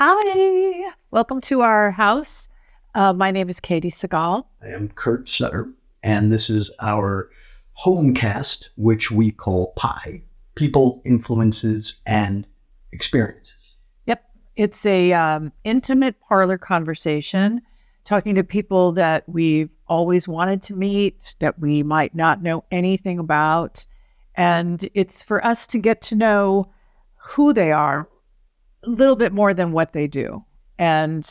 Hi, welcome to our house. My name is Katey Segal. I am Kurt Sutter, and this is our homecast, which we call PIE, People, Influences, and Experiences. Yep, it's a intimate parlor conversation, talking to people that we've always wanted to meet, that we might not know anything about. And it's for us to get to know who they are a little bit more than what they do. And,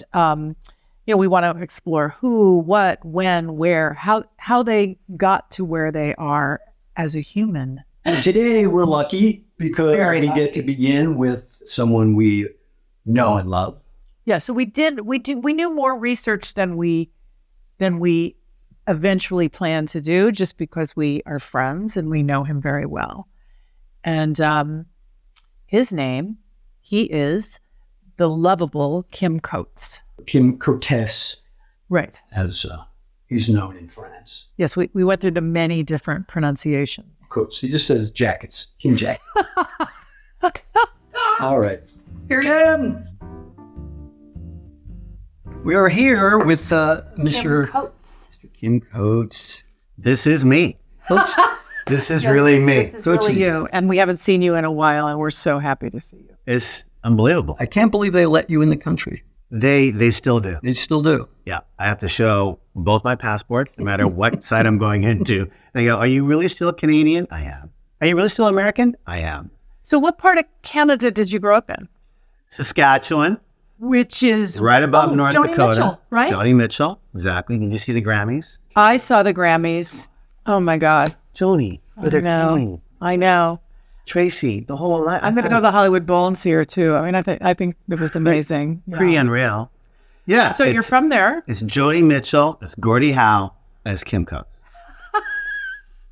we want to explore who, what, when, where, how they got to where they are as a human. And today we're lucky because we get to begin with someone we know and love. Yeah, so we knew more research than we eventually planned to do, just because we are friends and we know him very well. And his name, he is the lovable Kim Coates. Kim Coates, right? As he's known in France. Yes, we went through the many different pronunciations. Coates. He just says jackets. Kim Jacket. All right. Here Kim. We are here with Mr. Coates. Mr. Kim Coates. This is me. Coates. This is really me. This is really you, and we haven't seen you in a while, and we're so happy to see you. It's unbelievable. I can't believe they let you in the country. They still do. They still do. Yeah. I have to show both my passports, no matter what side I'm going into. They go, are you really still Canadian? I am. Are you really still American? I am. So what part of Canada did you grow up in? Saskatchewan. Which is right above North Joni Dakota. Mitchell, right? Joni Mitchell. Exactly. Did you see the Grammys? I saw the Grammys. Oh my God. Joni. I know. Tracy, the whole lot. I'm going to go to the Hollywood Bowl and see her too. I mean, I think it was amazing. Pretty unreal. Yeah. So you're from there? It's Joni Mitchell, it's Gordie Howe, and it's Kim Coates.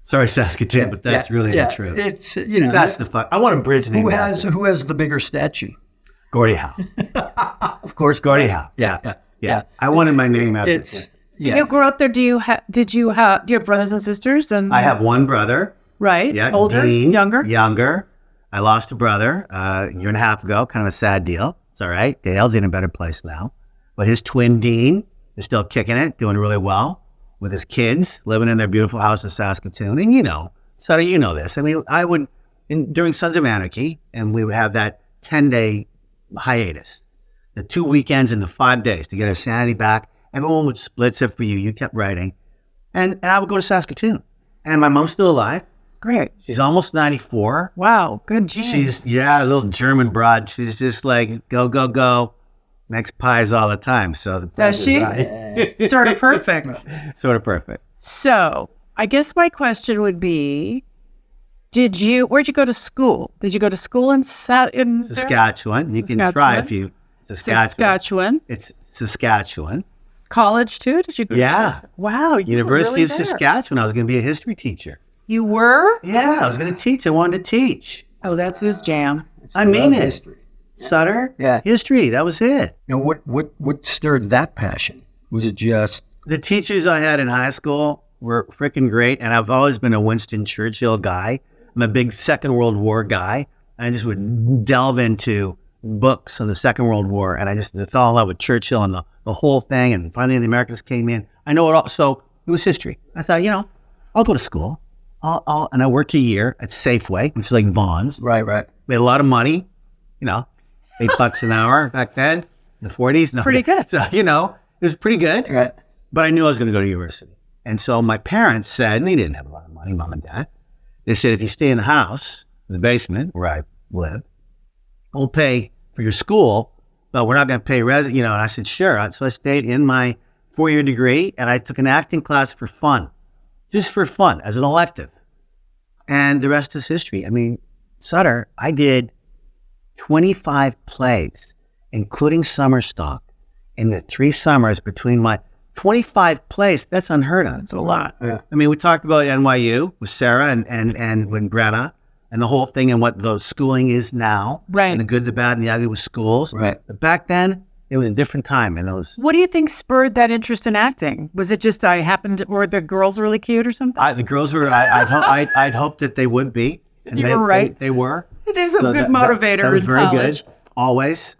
Sorry, Saskatoon, but that's really the truth. It's that's the fun. I want a bridge name. Who has the bigger statue? Gordie Howe. Of course, Gordie Howe. Yeah. I wanted my name after it. You grew up there. Do you have brothers and sisters? And I have one brother. Right. Yeah. Older, Dean, younger. I lost a brother a year and a half ago. Kind of a sad deal. It's all right. Dale's in a better place now. But his twin Dean is still kicking it, doing really well with his kids, living in their beautiful house in Saskatoon. And Sutter, you know this. I mean, during Sons of Anarchy, and we would have that 10-day hiatus, the 2 weekends and the 5 days to get our sanity back. Everyone would split except for you. You kept writing. And I would go to Saskatoon. And my mom's still alive. Great. She's almost 94. Wow, good genes. She's, a little German broad. She's just like, go, go, go. Makes pies all the time. So does she? Sort of perfect. Sort of perfect. So I guess my question would be, where'd you go to school? Did you go to school in Saskatchewan? You can try if you, Saskatchewan. It's Saskatchewan. College too? Did you go? Yeah. Wow. University of Saskatchewan. I was going to be a history teacher. You were? Yeah, I was going to teach. I wanted to teach. Oh, that's his jam. I mean it. History. Sutter? Yeah. History. That was it. Now, what stirred that passion? Was it just... The teachers I had in high school were freaking great, and I've always been a Winston Churchill guy. I'm a big Second World War guy. I just would delve into books on the Second World War, and I just fell in love with Churchill and the whole thing, and finally the Americans came in. I know it all. So it was history. I thought, I'll go to school. And I worked a year at Safeway, which is like Vaughn's. Right. Made a lot of money, $8 an hour back then, in the 40s. No, pretty good. So, it was pretty good. Right. But I knew I was going to go to university. And so my parents said, and they didn't have a lot of money, mom and dad. They said, if you stay in the house, in the basement where I live, we'll pay for your school, but we're not going to pay and I said, sure. So I stayed in my 4-year degree, and I took an acting class for fun, just for fun, as an elective. And the rest is history. I mean, Sutter, I did 25 plays, including summer stock, in the 3 summers between my 25 plays. That's unheard of. It's a lot. Yeah. I mean, we talked about NYU with Sarah and with Brenna and the whole thing and what the schooling is now. Right. And the good, the bad, and the ugly with schools. Right. But back then, it was a different time. And what do you think spurred that interest in acting? Was it just or the girls really cute or something? the girls were, I'd hoped that they would be. And you were right. They were. It is a good motivator that was in very college. good. Always.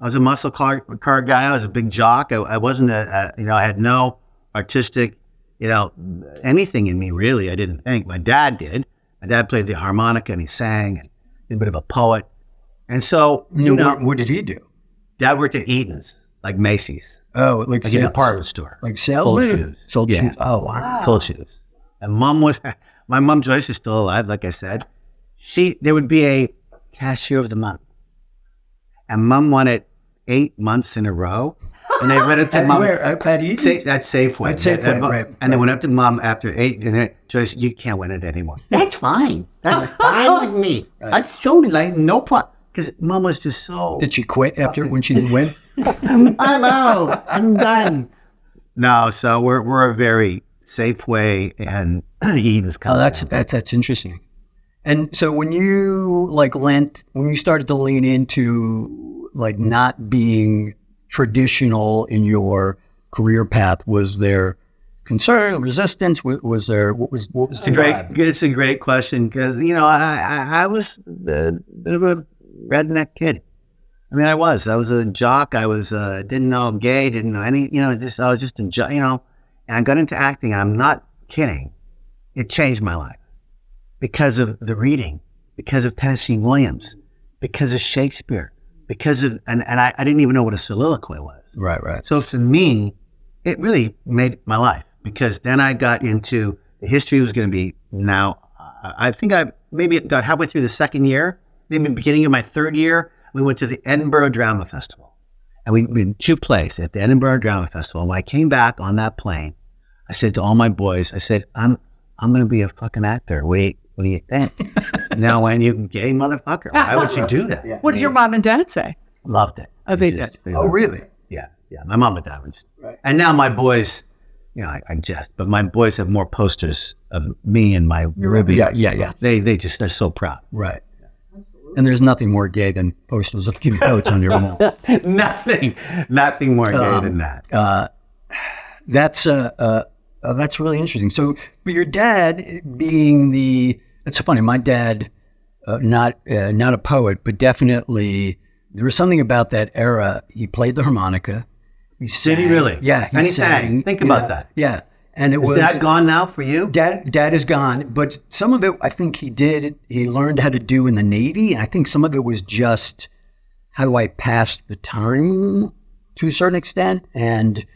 I was a muscle car guy. I was a big jock. I wasn't I had no artistic, anything in me really. I didn't think. My dad did. My dad played the harmonica and he sang and he's a bit of a poet. And so, what did he do? Dad worked at Eaton's, like Macy's. Oh, like an department store. Like sales? Sold shoes. Sold Yeah. shoes. Oh, wow. Sold shoes. And my mom Joyce is still alive, like I said. There would be a cashier of the month. And Mom won it 8 months in a row. And they went up to Mom. Where? At Eaton? That's Safeway. At Safeway, right. And they went up to Mom after 8. And then, Joyce, you can't win it anymore. That's fine. That's fine with me. That's so like no problem. Because Mom was just so. Did she quit when she didn't win? I'm out. I'm done. No, so we're a very Safeway and Eaton's kind of. That's interesting. And so when you when you started to lean into like not being traditional in your career path, was there concern, resistance? Was there what was the vibe? It's a great question because I was a bit of a redneck kid. I mean, I was a jock. I was didn't know I'm gay, didn't know any, I was just a jock, and I got into acting. And I'm not kidding. It changed my life because of the reading, because of Tennessee Williams, because of Shakespeare, because of and I didn't even know what a soliloquy was. Right. So for me, it really made my life because then I got into the history was going to be now. I think I maybe got halfway through the second year, maybe beginning of my third year. We went to the Edinburgh Drama Festival, and we did 2 plays at the Edinburgh Drama Festival. And when I came back on that plane, I said to all my boys, I said, I'm going to be a fucking actor. What do you think? Now, when you gay motherfucker, why would you do that? What did your mom and dad say? Loved it. Oh, they did. Oh, really? Yeah. My mom and dad was. Right. And now my boys, I jest, but my boys have more posters of me and my Ruby. Yeah. They're so proud. Right. And there's nothing more gay than posters of cute goats on your wall. Nothing more gay than that. That's really interesting. So, but your dad being that's funny. My dad, not a poet, but definitely there was something about that era. He played the harmonica. He sang. Did he really? Yeah, he sang. Think about that. Yeah, and is Dad gone now for you? Dad is gone, but some of it I think he did. He learned how to do in the Navy, and I think some of it was just how do I pass the time to a certain extent, and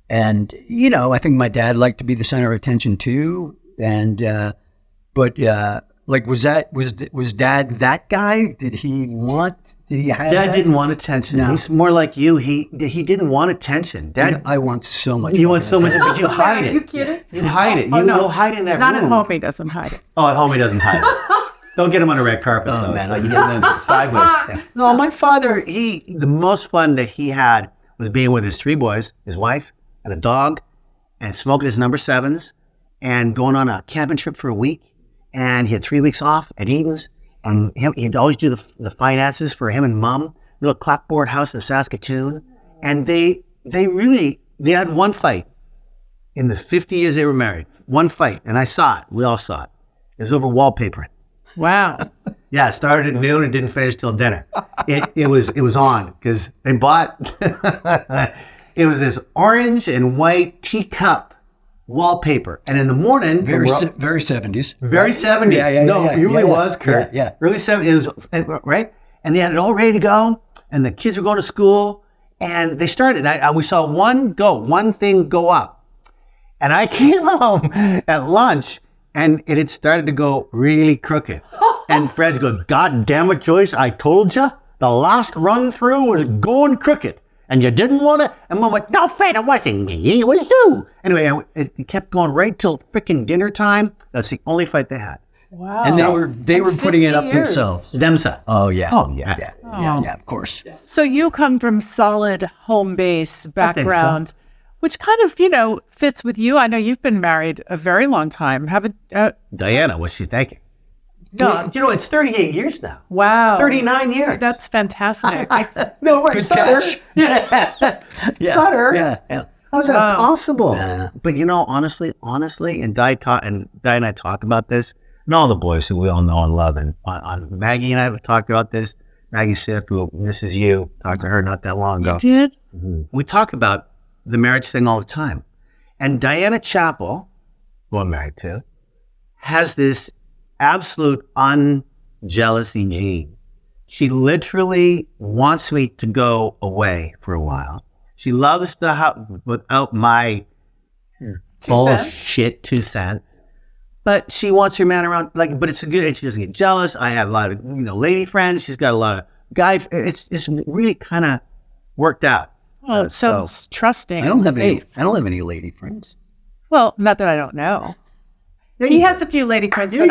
I think my dad liked to be the center of attention too, like was Dad that guy? Did he have Dad that? didn't want attention. No. He's more like you. He didn't want attention. Dad, I want so much. You want so much, but you hide it. Are you kidding? You hide it. You'll hide in that Not room. at home. He doesn't hide it. Oh, at home he doesn't hide it. Don't get him on a red carpet. Oh though. man, Like you get him sideways. Yeah. No, my father. The most fun that he had was being with his 3 boys, his wife, and a dog, and smoking his number 7s, and going on a camping trip for a week. And he had 3 weeks off at Eaton's, and he'd always do the finances for him and Mom, little clapboard house in Saskatoon. And they had one fight in the 50 years they were married. One fight, and I saw it. We all saw it. It was over wallpapering. Wow. Yeah, it started at noon and didn't finish till dinner. It was on because they bought. It was this orange and white teacup wallpaper, and in the morning, very 70s, very 70s. It really was, Kurt. Yeah, early 70s. It was right, and they had it all ready to go, and the kids were going to school, and they started. We saw one thing go up, and I came home at lunch, and it had started to go really crooked. And Fred goes, "God damn it, Joyce! I told you the last run through was going crooked." And you didn't want to? And Mom went, "No, Fred, it wasn't me. It was you." Anyway, it kept going right till freaking dinner time. That's the only fight they had. Wow. And they were putting it up years. themselves. Oh, yeah. Oh, yeah. Yeah, of course. So you come from solid home base background, which kind of, fits with you. I know you've been married a very long time. Diana, what's she thinking? No. It's 38 years now. Wow. 39 years. So that's fantastic. No, wait, Good Sutter. catch. Yeah. Sutter. Yeah. How's that possible? Yeah. But honestly, and Di and I talk about this, and all the boys who we all know and love, and on Maggie and I have talked about this. Maggie Siff, who misses you, talked to her not that long ago. You did? We talk about the marriage thing all the time. And Diana Chappell, who I'm married to, has this absolute unjealousy gene. She literally wants me to go away for a while. She loves the house without my bullshit 2 cents. But she wants her man around, but it's good, and she doesn't get jealous. I have a lot of, lady friends. She's got a lot of guy. It's really kind of worked out. Well, it sounds trusting. I don't have any lady friends. Well, not that I don't know. He has a few lady friends, but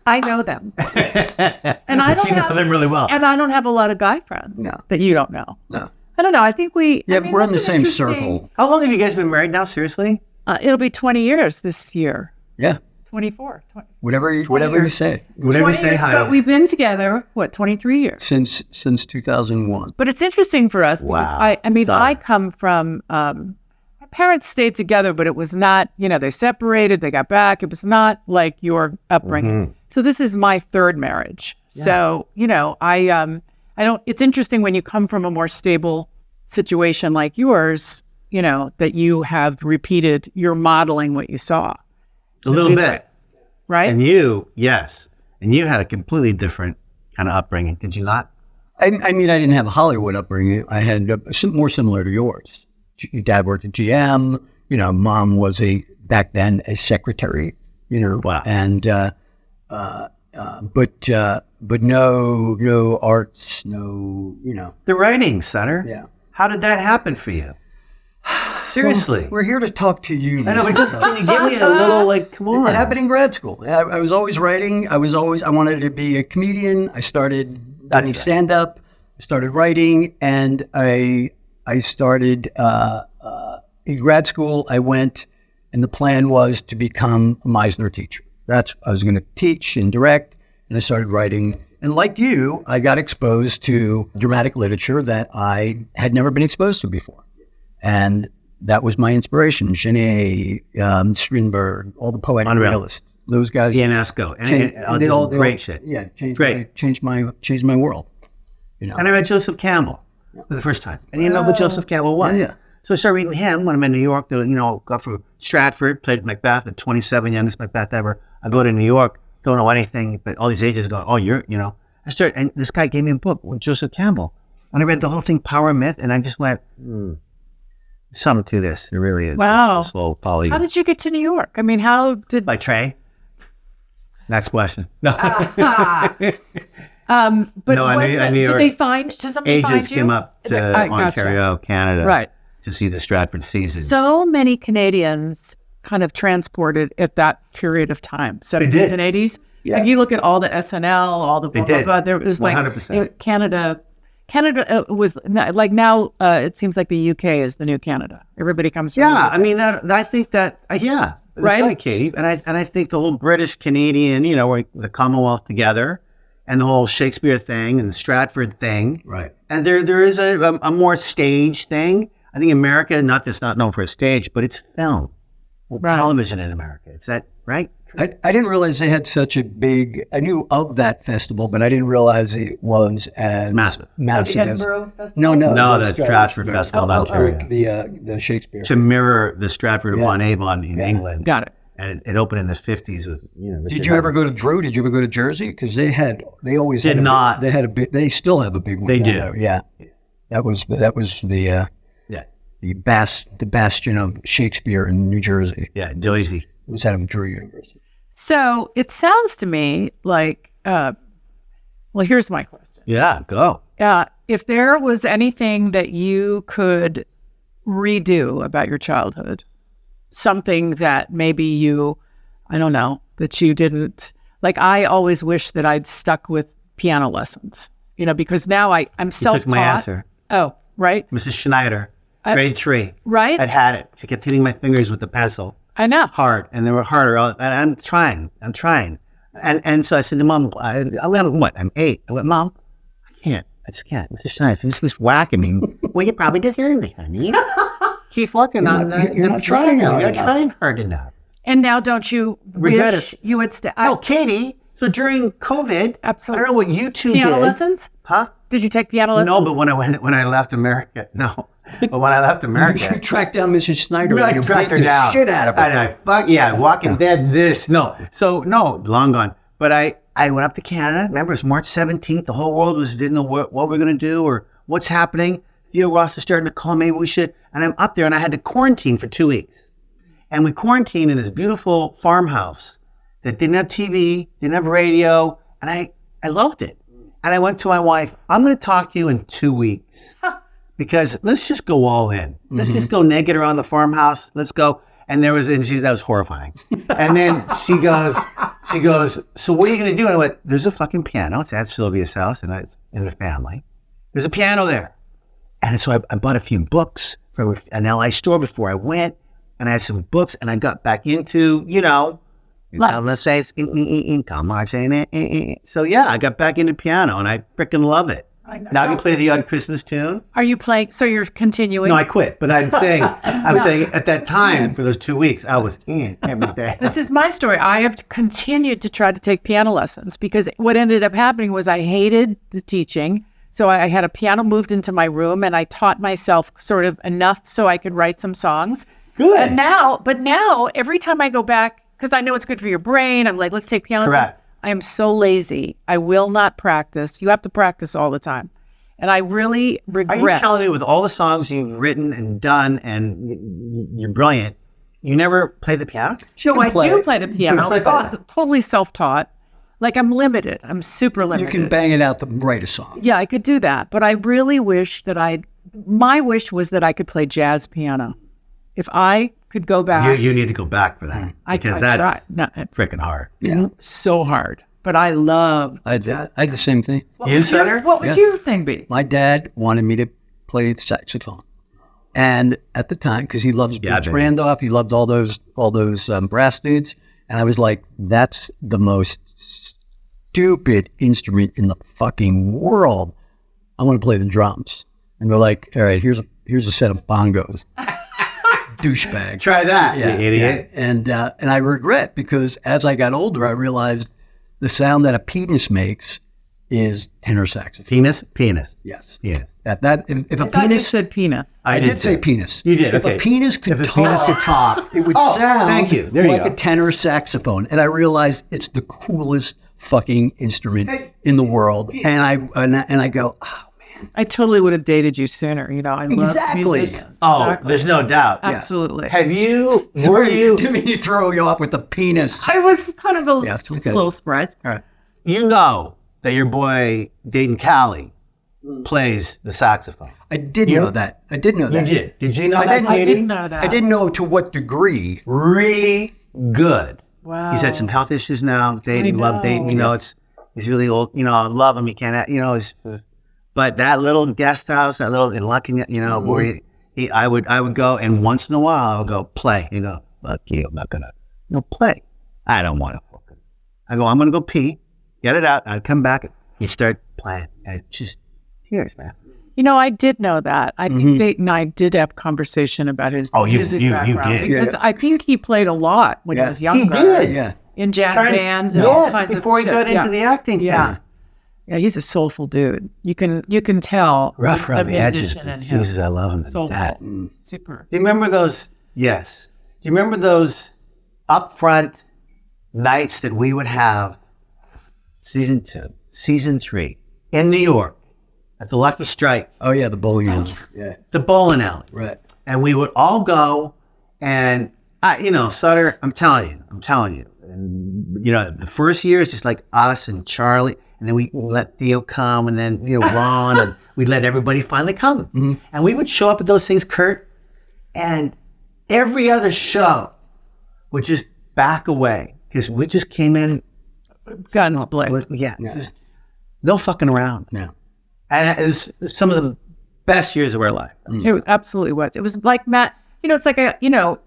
I know them. And I don't know them really well. And I don't have a lot of guy friends that you don't know. No. I don't know. I think we're in the same circle. How long have you guys been married now? Seriously? It'll be 20 years this year. Yeah. 24. Whatever you say. Whatever you say, hi. But we've been together, 23 years? Since 2001. But it's interesting for us. Wow. I come from, my parents stayed together, but it was not, they separated, they got back. It was not like your upbringing. So this is my third marriage. Yeah. So, I don't, it's interesting when you come from a more stable situation like yours, that you have repeated, you're modeling what you saw. A little bit. Right? And you, yes. And you had a completely different kind of upbringing, did you not? I didn't have a Hollywood upbringing. I had more similar to yours. Your dad worked at GM. Mom was back then a secretary. Wow. And but no arts, no. The writing, Sutter. Yeah. How did that happen for you? Seriously. Well, we're here to talk to you. I know, but can you give me a little, come on. It happened in grad school. I was always writing. I wanted to be a comedian. I started doing stand-up. I started writing, and I started, in grad school, I went, and the plan was to become a Meisner teacher. I was going to teach and direct, and I started writing. And like you, I got exposed to dramatic literature that I had never been exposed to before. And that was my inspiration. Genet, Strindberg, all the poetic realists. Those guys. Ionesco. And great shit. Yeah, changed my world. And I read Joseph Campbell for the first time. And you know what Joseph Campbell was? Yeah. So I started reading him when I'm in New York. Got from Stratford, played Macbeth at 27, youngest Macbeth ever. I go to New York, don't know anything, but all these agents go, I started, and this guy gave me a book with Joseph Campbell. And I read the whole thing, Power and Myth, and I just went, something to this. There really is. Wow. This whole poly. How did you get to New York? How did... By train. Next question. No. But no, I knew did they find, does somebody find you? Agents came up to Ontario, Canada, right, to see the Stratford season. So many Canadians kind of transported at that period of time, 70s and 80s. Yeah. And you look at all the SNL, all the blah, blah, blah. There was 100%. Canada was like now. It seems like the UK is the new Canada. Everybody comes from. Yeah, I think that. Yeah, right, Katey. And I think the whole British Canadian, the Commonwealth together, and the whole Shakespeare thing and the Stratford thing. Right. And there is a more stage thing. I think America, not known for a stage, but it's film, television in America. It's that right? I didn't realize they had such a big. I knew of that festival, but I didn't realize it was as massive. The Edinburgh Festival? No, the Stratford Festival in Ontario. The Shakespeare. To mirror the Stratford upon Avon in England. Got it. And it opened in the 50s with, Did you ever go to Drew? Did you ever go to Jersey? Because they always did not. They still have a big one. They do. There. Yeah. That was the bastion of Shakespeare in New Jersey. Yeah, Jersey. It was out of Drew University. So it sounds to me like, here's my question. Yeah, go. If there was anything that you could redo about your childhood, something that maybe that you didn't, like I always wish that I'd stuck with piano lessons, because now I'm self-taught. You took my answer. Oh, right. Mrs. Schneider, grade 3. Right. I'd had it. She kept hitting my fingers with the pencil. I know. Hard, and they were harder. And I'm trying. And so I said to Mom, I'm 8. I went, Mom, I just can't. Mrs. Schneider, this was whacking me. Well, you probably deserve it, honey. Keep working on that. You're not trying hard enough. You're trying hard enough. And now don't you regret wish you would stay? Oh, Katey, so during COVID, absolutely. I don't know what you two piano did. lessons? Huh? Did you take piano lessons? No, but when I left America, no. But when I left America, You tracked down Mrs. Snyder. I and you tracked beat her the down. shit out of her. And I fuck yeah, Walking Dead. This no, so no, long gone. But I went up to Canada. Remember, it was March 17th. The whole world didn't know what we're gonna do or what's happening. Theo Ross is starting to call. Maybe we should. And I'm up there, and I had to quarantine for 2 weeks. And we quarantined in this beautiful farmhouse that didn't have TV, didn't have radio, and I loved it. And I went to my wife. I'm going to talk to you in 2 weeks. Because let's just go all in. Let's just go naked around the farmhouse. Let's go. And that was horrifying. And then she goes, so what are you going to do? And I went, there's a fucking piano. It's at Sylvia's house and the family. There's a piano there. And so I bought a few books from an LA store before I went. And I had some books and I got back into, let's say it's so yeah, I got back into piano and I freaking love it. Now I can play the odd Christmas tune. Are you playing? So you're continuing? No, I quit. But I'm saying at that time for those 2 weeks, I was in every day. This is my story. I have continued to try to take piano lessons because what ended up happening was I hated the teaching. So I had a piano moved into my room and I taught myself sort of enough so I could write some songs. Good. And now every time I go back, because I know it's good for your brain, I'm like, let's take piano lessons. Correct. I am so lazy. I will not practice. You have to practice all the time. And I really regret. Are you telling me with all the songs you've written and done and you're brilliant, you never play the piano? No, I do play the piano. play It's totally self-taught. Like I'm limited. I'm super limited. You can bang it out to write a song. Yeah, I could do that. But I really wish that my wish was that I could play jazz piano. If I could go back. You need to go back for that. Because that's freaking hard. Yeah. So hard. But I love. I had the same thing. You, Sutter? What would your thing be? My dad wanted me to play the saxophone. And at the time, because he loves Boots Randolph, he loved all those brass dudes. And I was like, that's the most stupid instrument in the fucking world. I want to play the drums. And they're like, all right, here's a set of bongos. Douchebag. Try that, you idiot. Yeah. And I regret because as I got older, I realized the sound that a penis makes is tenor saxophone. Penis. Yes. Yeah. If a I penis just said penis. I did say penis. You did. If a penis could talk, it would sound thank you. There you like go. a tenor saxophone. And I realized it's the coolest fucking instrument in the world. And I go, oh man. I totally would have dated you sooner. I Exactly. love musicians. Oh, Exactly. there's no doubt. Absolutely. Have you? Didn't mean to throw you off with the penis. I was kind of a okay. little surprised. All right. You know that your boy Dayton Callie plays the saxophone. I did know that. You did. Did you know that? I didn't know that. I didn't know to what degree. Really good. Wow. He's had some health issues now. Dayton, love Dayton. He's really old. I love him. He can't. But that little guest house, that little in Lucky, where I would go, and once in a while I would go play. You go, fuck you, I'm not gonna play. I don't want to fucking. I go, I'm gonna go pee, get it out. I'd come back, you start playing, and it's just tears, man. I did know that. I think Dayton and I did have conversation about his music background. You did. Because I think he played a lot when he was younger. He did. Yeah. In jazz bands and all kinds before of he shit. got into the acting. Yeah. Yeah, he's a soulful dude. You can tell Rough around the edges. musician in him. Jesus, I love him. Soulful. Super. Do you remember those? Yes. Do you remember those upfront nights that we would have? Season 2, season 3 in New York at the Lucky Strike. Oh yeah, the bowling alley. Yeah. The bowling alley. Right. And we would all go, and Sutter, I'm telling you, and the first year is just like us and Charlie. And then we let Theo come, and then Ron, and we'd let everybody finally come. Mm-hmm. And we would show up at those things, Kurt, and every other show would just back away because we just came in. Guns blazing. Yeah. Just no fucking around. Yeah. And it was some of the best years of our life. It absolutely was. It was like it's like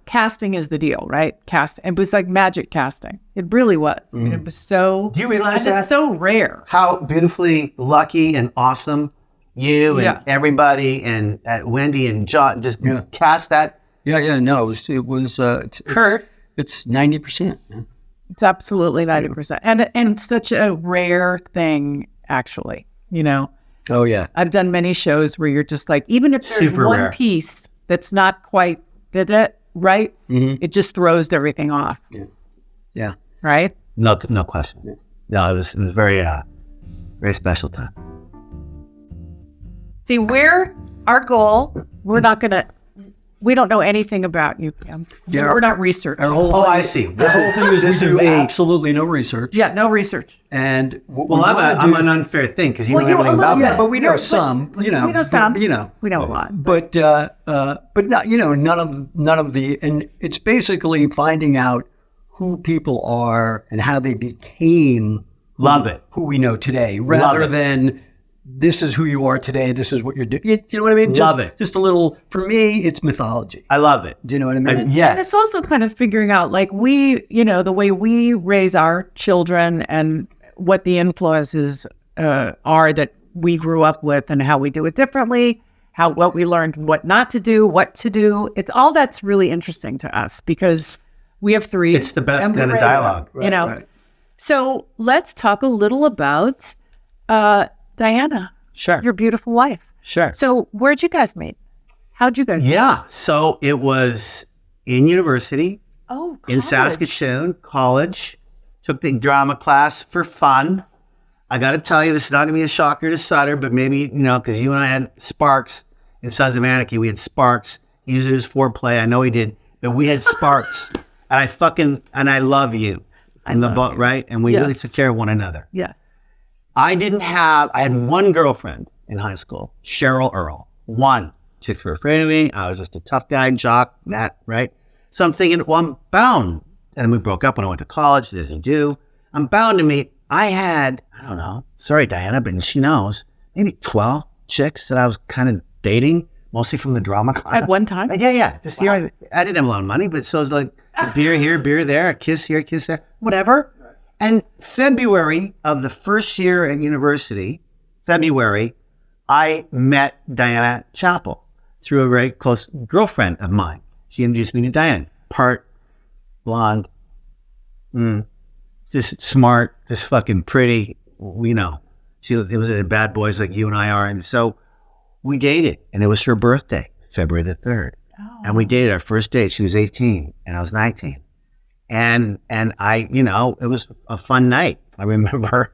casting is the deal, right? It was like magic casting. It really was. It was so. Do you realize It's so rare. how beautifully lucky and awesome you and everybody and Wendy and John just cast that? Yeah. No, it was Kurt. It's 90%. It's absolutely 90%, and it's such a rare thing, actually. Oh, yeah. I've done many shows where you're just like, even if there's Super one rare. piece that's not quite right, it just throws everything off, Yeah. right? No question. Yeah. No, it was very very special time. See, our goal, we don't know anything about you, Kim. Yeah, We're not researching. Our whole Oh, thing, I see. Our whole thing is this we is do the- absolutely no research. Yeah, no research. And what Well, we I'm wanna I'm do- an unfair thing because you Well, know you- everything a little about bit. me. Yeah, but we know You're- some, we know some. you know. We know a lot. But not, none of the, and it's basically finding out who people are and how they became Love it. who we know today, rather it. than this is who you are today. This is what you're doing. You know what I mean? Love it. Just a little. For me, it's mythology. I love it. Do you know what I mean? And Yes. it's also kind of figuring out, like, the way we raise our children and what the influences are that we grew up with and how we do it differently, what we learned, what not to do, what to do. It's all that's really interesting to us because we have three. It's the best and we kind of raise dialogue. them, Right. So let's talk a little about Diana, Sure. your beautiful wife. Sure. So where'd you guys meet? How'd you guys meet? Yeah. So it was in university, Oh, in college. Saskatoon, college. Took the drama class for fun. I got to tell you, this is not going to be a shocker to Sutter, but maybe, because you and I had sparks in Sons of Anarchy. We had sparks. He used it as foreplay. I know he did, but we had sparks. And I love you. Right? And we really Yes. took care of one another. Yes. I had one girlfriend in high school, Cheryl Earl. One. Chicks were afraid of me. I was just a tough guy, jock, right? So I'm thinking, well, I'm bound. And we broke up when I went to college, as you do. I'm bound to meet. I had, I don't know, sorry, Diana, but she knows, maybe 12 chicks that I was kind of dating, mostly from the drama class. At one time? Yeah. Just here, I didn't have a lot of money, but so it was like a beer here, beer there, a kiss here, kiss there, whatever. And February of the first year at university, I met Diana Chappell through a very close girlfriend of mine. She introduced me to Diana, part blonde, just smart, just fucking pretty. It was a bad boys like you and I are. And so we dated, and it was her birthday, February the 3rd. Oh. And we dated our first date. She was 18 and I was 19. And I, it was a fun night. I remember,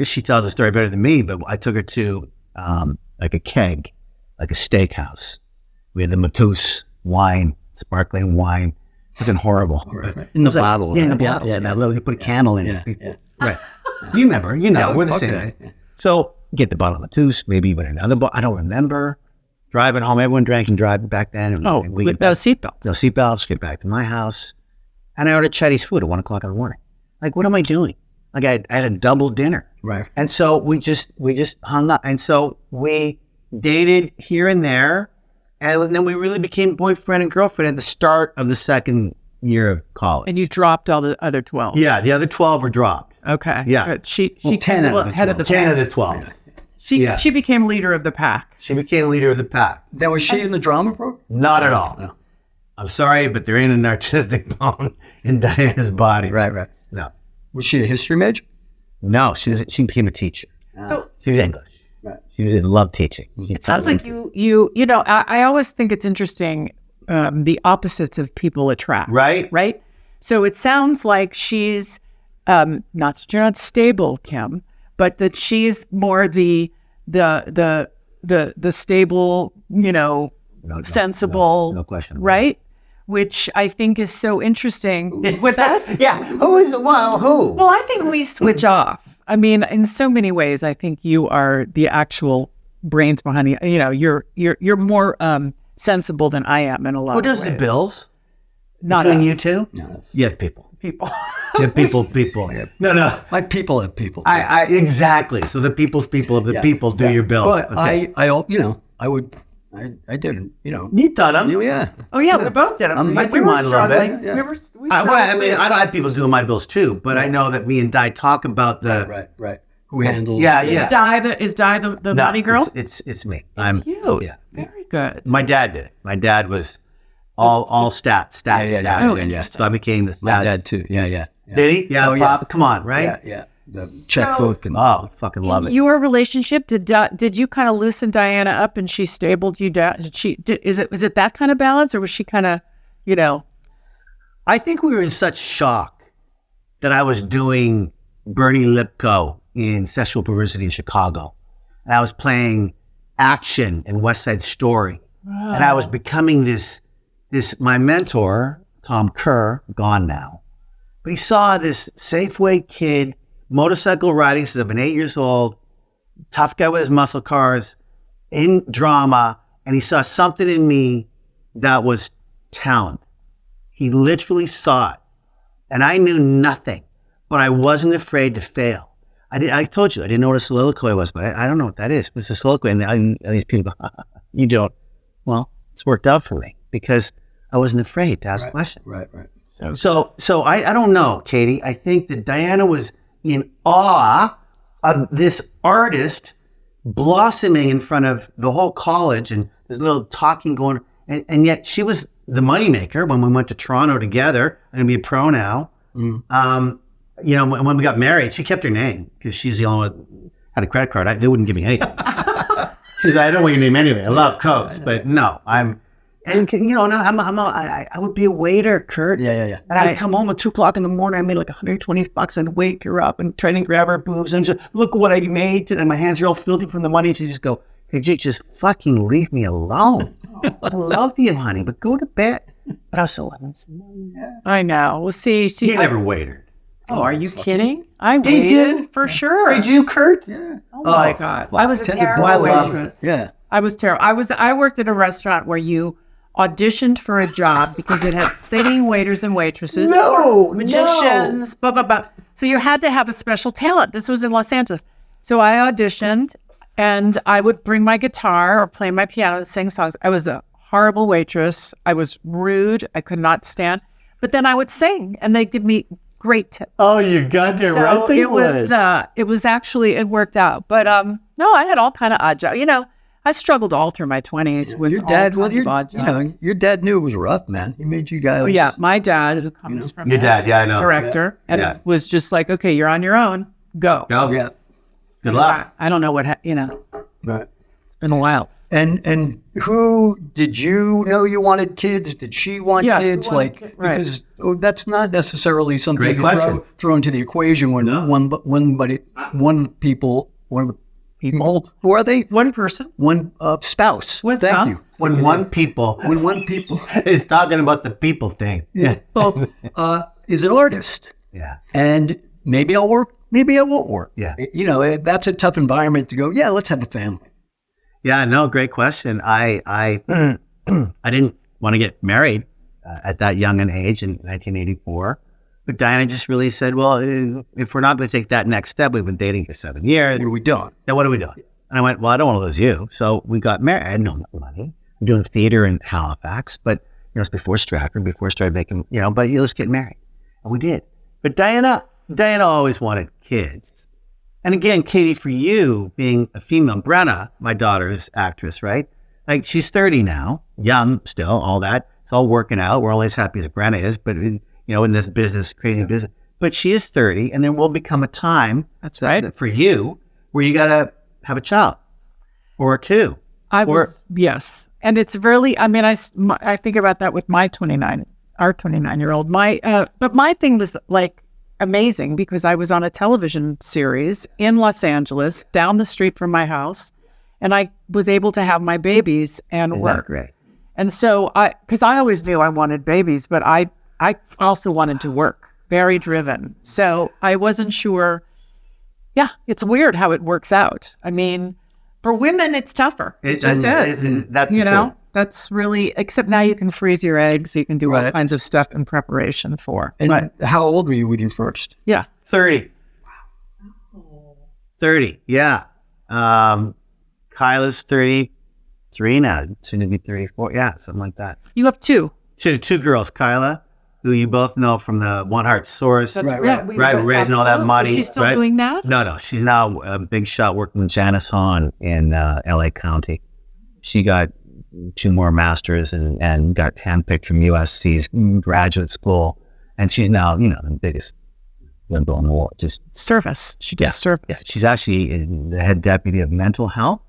she tells the story better than me, but I took her to like a keg, like a steakhouse. We had the Matus wine, sparkling wine. It wasn't horrible. In the bottle. Yeah, in the bottle. Yeah, that little, you put a candle in it. Yeah. Right. You remember, we're the fuck same. yeah. Right? So get the bottle of Matus, maybe even another bottle. I don't remember. Driving home, everyone drank and driving back then. And we with no seatbelts. no seatbelts, get back to my house. And I ordered Chinese food at 1 o'clock in the morning. Like, what am I doing? Like, I had a double dinner. Right. And so we just hung up. And so we dated here and there. And then we really became boyfriend and girlfriend at the start of the second year of college. And you dropped all the other 12. Yeah, the other 12 were dropped. Okay. Yeah. Good. She 10 out of the head of the 10 pack. of the 12. She became leader of the pack. She became leader of the pack. Now, was she in the drama program? Not at all. No. I'm sorry, but there ain't an artistic bone in Diana's body. Right. No. Was she a history major? No, she became a teacher. So She was English. Right. She was loved teaching. it sounds like I always think it's interesting, the opposites of people attract. Right? So it sounds like she's not that you're not stable, Kim, but that she's more the stable, sensible, no question about right? Which I think is so interesting with us. Yeah. Who is it? Well, who? Well, I think we switch off. I mean, in so many ways, I think you are the actual brains behind the. You're more sensible than I am in a lot. Who of does ways. the bills? Not Between you us. two? No. Yeah, people. People. Yeah, people. No. Like people have people. I exactly. So the people's people of the people do your bills. But Okay. I didn't, You done them. yeah. Oh yeah, we both did it. I we do were mine a little bit. struggling. Yeah. We I struggled mean, too. I don't have people doing my bills too, but I know that me and Di talk about the. Right. Who handles? Yeah. Is Di the No, money girl? It's me. It's you. Yeah. Very good. My dad did it. My dad was all stat. Yeah. Oh, Yeah. So I became the My stat. dad too. Yeah. Did he? Yeah. Oh, yeah. Pop, come on, right? Yeah. the checkbook. And fucking love it. Your relationship, did you kind of loosen Diana up and she stabled you down? Is it that kind of balance, or was she kind of, I think we were in such shock that I was doing Bernie Lipko in Sexual Perversity in Chicago. And I was playing action in West Side Story. Wow. And I was becoming this, my mentor, Tom Kerr, gone now. But he saw this Safeway kid, motorcycle riding since I've been 8 years old, tough guy with his muscle cars, in drama, and he saw something in me that was talent. He literally saw it. And I knew nothing, but I wasn't afraid to fail. I told you, I didn't know what a soliloquy was, but I don't know what that is. It's a soliloquy, and these people go, you don't. Well, it's worked out for me because I wasn't afraid to ask questions. Right. So I don't know, Katey. I think that Diana was in awe of this artist blossoming in front of the whole college, and there's a little talking going, and yet she was the moneymaker when we went to Toronto together. I'm going to be a pro now. When we got married, she kept her name because she's the only one who had a credit card. They wouldn't give me anything. She said, I don't want your name anyway. I love Coke, but no, I would be a waiter, Kurt. Yeah. And I'd come home at 2:00 in the morning. I made like $120 and wake her up and try to grab her boobs and just look what I made. And my hands are all filthy from the money. And she just go, hey, Jake, just fucking leave me alone. I love you, honey, but go to bed. But I was so I know. Well, see, he never waited. Oh, are you kidding? I waited for sure. Did you, Kurt? Yeah. Oh my God. I was a terrible waitress. Yeah. I was terrible. I worked at a restaurant where you auditioned for a job because it had sitting waiters and waitresses, magicians, blah, blah, blah. So you had to have a special talent. This was in Los Angeles. So I auditioned and I would bring my guitar or play my piano and sing songs. I was a horrible waitress. I was rude. I could not stand. But then I would sing and they'd give me great tips. Oh, you got there right. It was actually, it worked out. But no, I had all kind of odd jobs. I struggled all through my 20s with your dad. all kinds of odd jobs. Your dad knew it was rough, man. He made you guys. Oh, yeah, my dad, who comes from your dad, I know, director, and was just like, okay, you're on your own. Go. Yeah. Good luck. I don't know what Right. It's been a while. And who did you know you wanted kids? Did she want kids? Because that's not necessarily something you throw into the equation when people. Who are they? One person. One spouse. One Thank spouse. you. When one people is talking about the people thing. Yeah. Well, is an artist. Yeah. And maybe I'll work. Maybe I won't work. Yeah. That's a tough environment to go, yeah, let's have a family. Yeah, no, great question. I didn't want to get married at that young an age in 1984. But Diana just really said, well, if we're not going to take that next step, we've been dating for 7 years. What are we doing? Then what are we doing? And I went, well, I don't want to lose you. So we got married. I had no money. I'm doing theater in Halifax, but it's before Stratford, before I started making, but let's get married. And we did. But Diana always wanted kids. And again, Katey, for you being a female, Brenna, my daughter is actress, right? Like she's 30 now, young still, all that. It's all working out. We're all as happy as Brenna is, but in this business, crazy business. But she is 30, and there will become a time for you where you got to have a child or two. Yes. And it's really, I think about that with our 29-year-old. But my thing was like amazing because I was on a television series in Los Angeles down the street from my house, and I was able to have my babies and work. Right. And so because I always knew I wanted babies, but I also wanted to work, very driven. So I wasn't sure. Yeah, it's weird how it works out. I mean, for women, it's tougher. It just is. That's really, except now you can freeze your eggs. You can do all kinds of stuff in preparation for. And how old were you with your first? Yeah. 30. Wow. 30, yeah. Kyla's 33 now, soon to be 34. Yeah, something like that. You have two. Two girls, Kyla, who you both know from the One Heart Source. Right, raising all that money. Is she still doing that? No. She's now a big shot working with Janice Hahn in LA County. She got 2 more masters and got handpicked from USC's graduate school. And she's now, the biggest didn't go in the war. Just Service. She did service. yeah. She's actually the head deputy of mental health,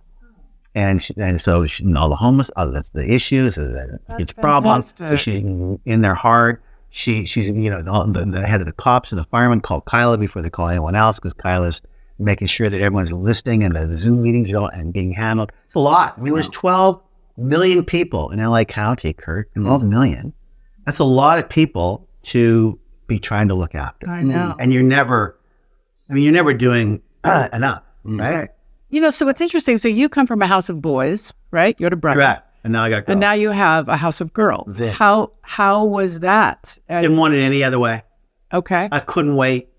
and so all the homeless, that's the issues, it's problems. She's in there hard. She's the head of the cops and the firemen call Kyla before they call anyone else, because Kyla's making sure that everyone's listening and the Zoom meetings and being handled. It's a lot. I mean, there's 12 million people in LA County, Kurt. 12 million. That's a lot of people to be trying to look after. I know. And you're never doing enough, right? So it's interesting. So you come from a house of boys, right? You had a brother. Correct. And now I got girls. And now you have a house of girls. Yeah. How was that? Didn't want it any other way. Okay. I couldn't wait.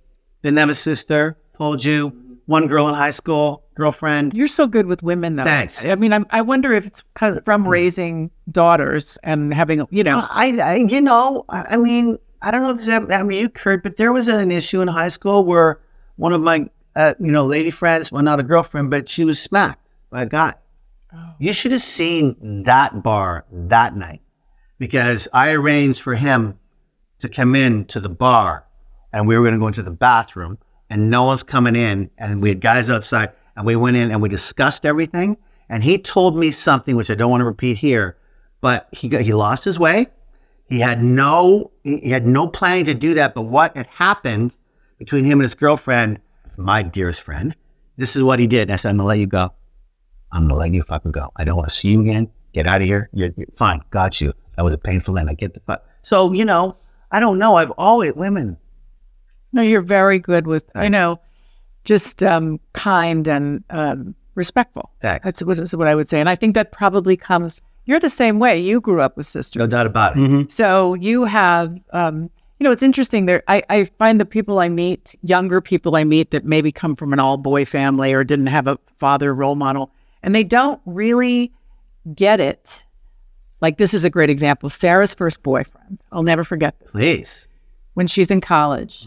Didn't have a sister. Told you. One girl in high school, girlfriend. You're so good with women, though. Thanks. I mean, I wonder if it's from raising daughters and having, I mean, I don't know if this happened to you, Kurt, but there was an issue in high school where one of my, lady friends, well, not a girlfriend, but she was smacked by a guy. Oh. You should have seen that bar that night, because I arranged for him to come in to the bar, and we were going to go into the bathroom, and no one's coming in, and we had guys outside, and we went in and we discussed everything, and he told me something which I don't want to repeat here, but he lost his way. He had no planning to do that, but what had happened between him and his girlfriend, my dearest friend, this is what he did. And I said, I'm going to let you go. I'm going to let you fucking go. I don't want to see you again. Get out of here. You're fine. Got you. That was a painful end. I get the fuck. So, I don't know. I've always, women. No, you're very good with, just kind and respectful. Thanks. That's what I would say. And I think that probably comes, you're the same way. You grew up with sisters. No doubt about it. Mm-hmm. So you have, it's interesting there. I find the people I meet, younger people I meet that maybe come from an all boy family or didn't have a father role model, and they don't really get it. Like, this is a great example. Sarah's first boyfriend. I'll never forget this. Please. When she's in college.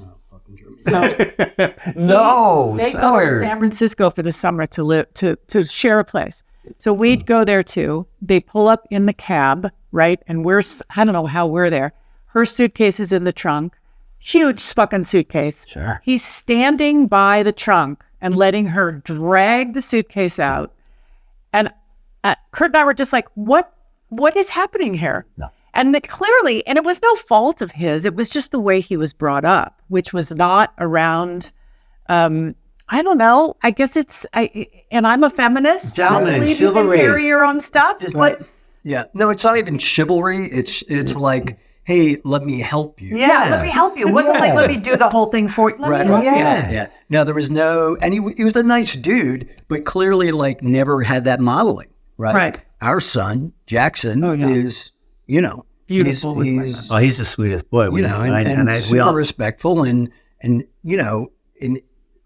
So No. they go to San Francisco for the summer to live, to share a place. So we'd go there too. They pull up in the cab, right? And I don't know how we're there. Her suitcase is in the trunk. Huge fucking suitcase. Sure. He's standing by the trunk and letting her drag the suitcase out. And Kurt and I were just like, what is happening here? No. And clearly, and it was no fault of his, it was just the way he was brought up, which was not around, I don't know, I guess and I'm a feminist. Gentlemen, I believe chivalry. You can carry your own stuff. Yeah. No, it's not even chivalry. It's like, hey, let me help you. Yeah, let me help you. It wasn't like, let me do the whole thing for you. Let me help you. Yeah. No, there was and he was a nice dude, but clearly never had that modeling, right? Right. Our son, Jackson, is, Beautiful. He's the sweetest boy. And super respectful and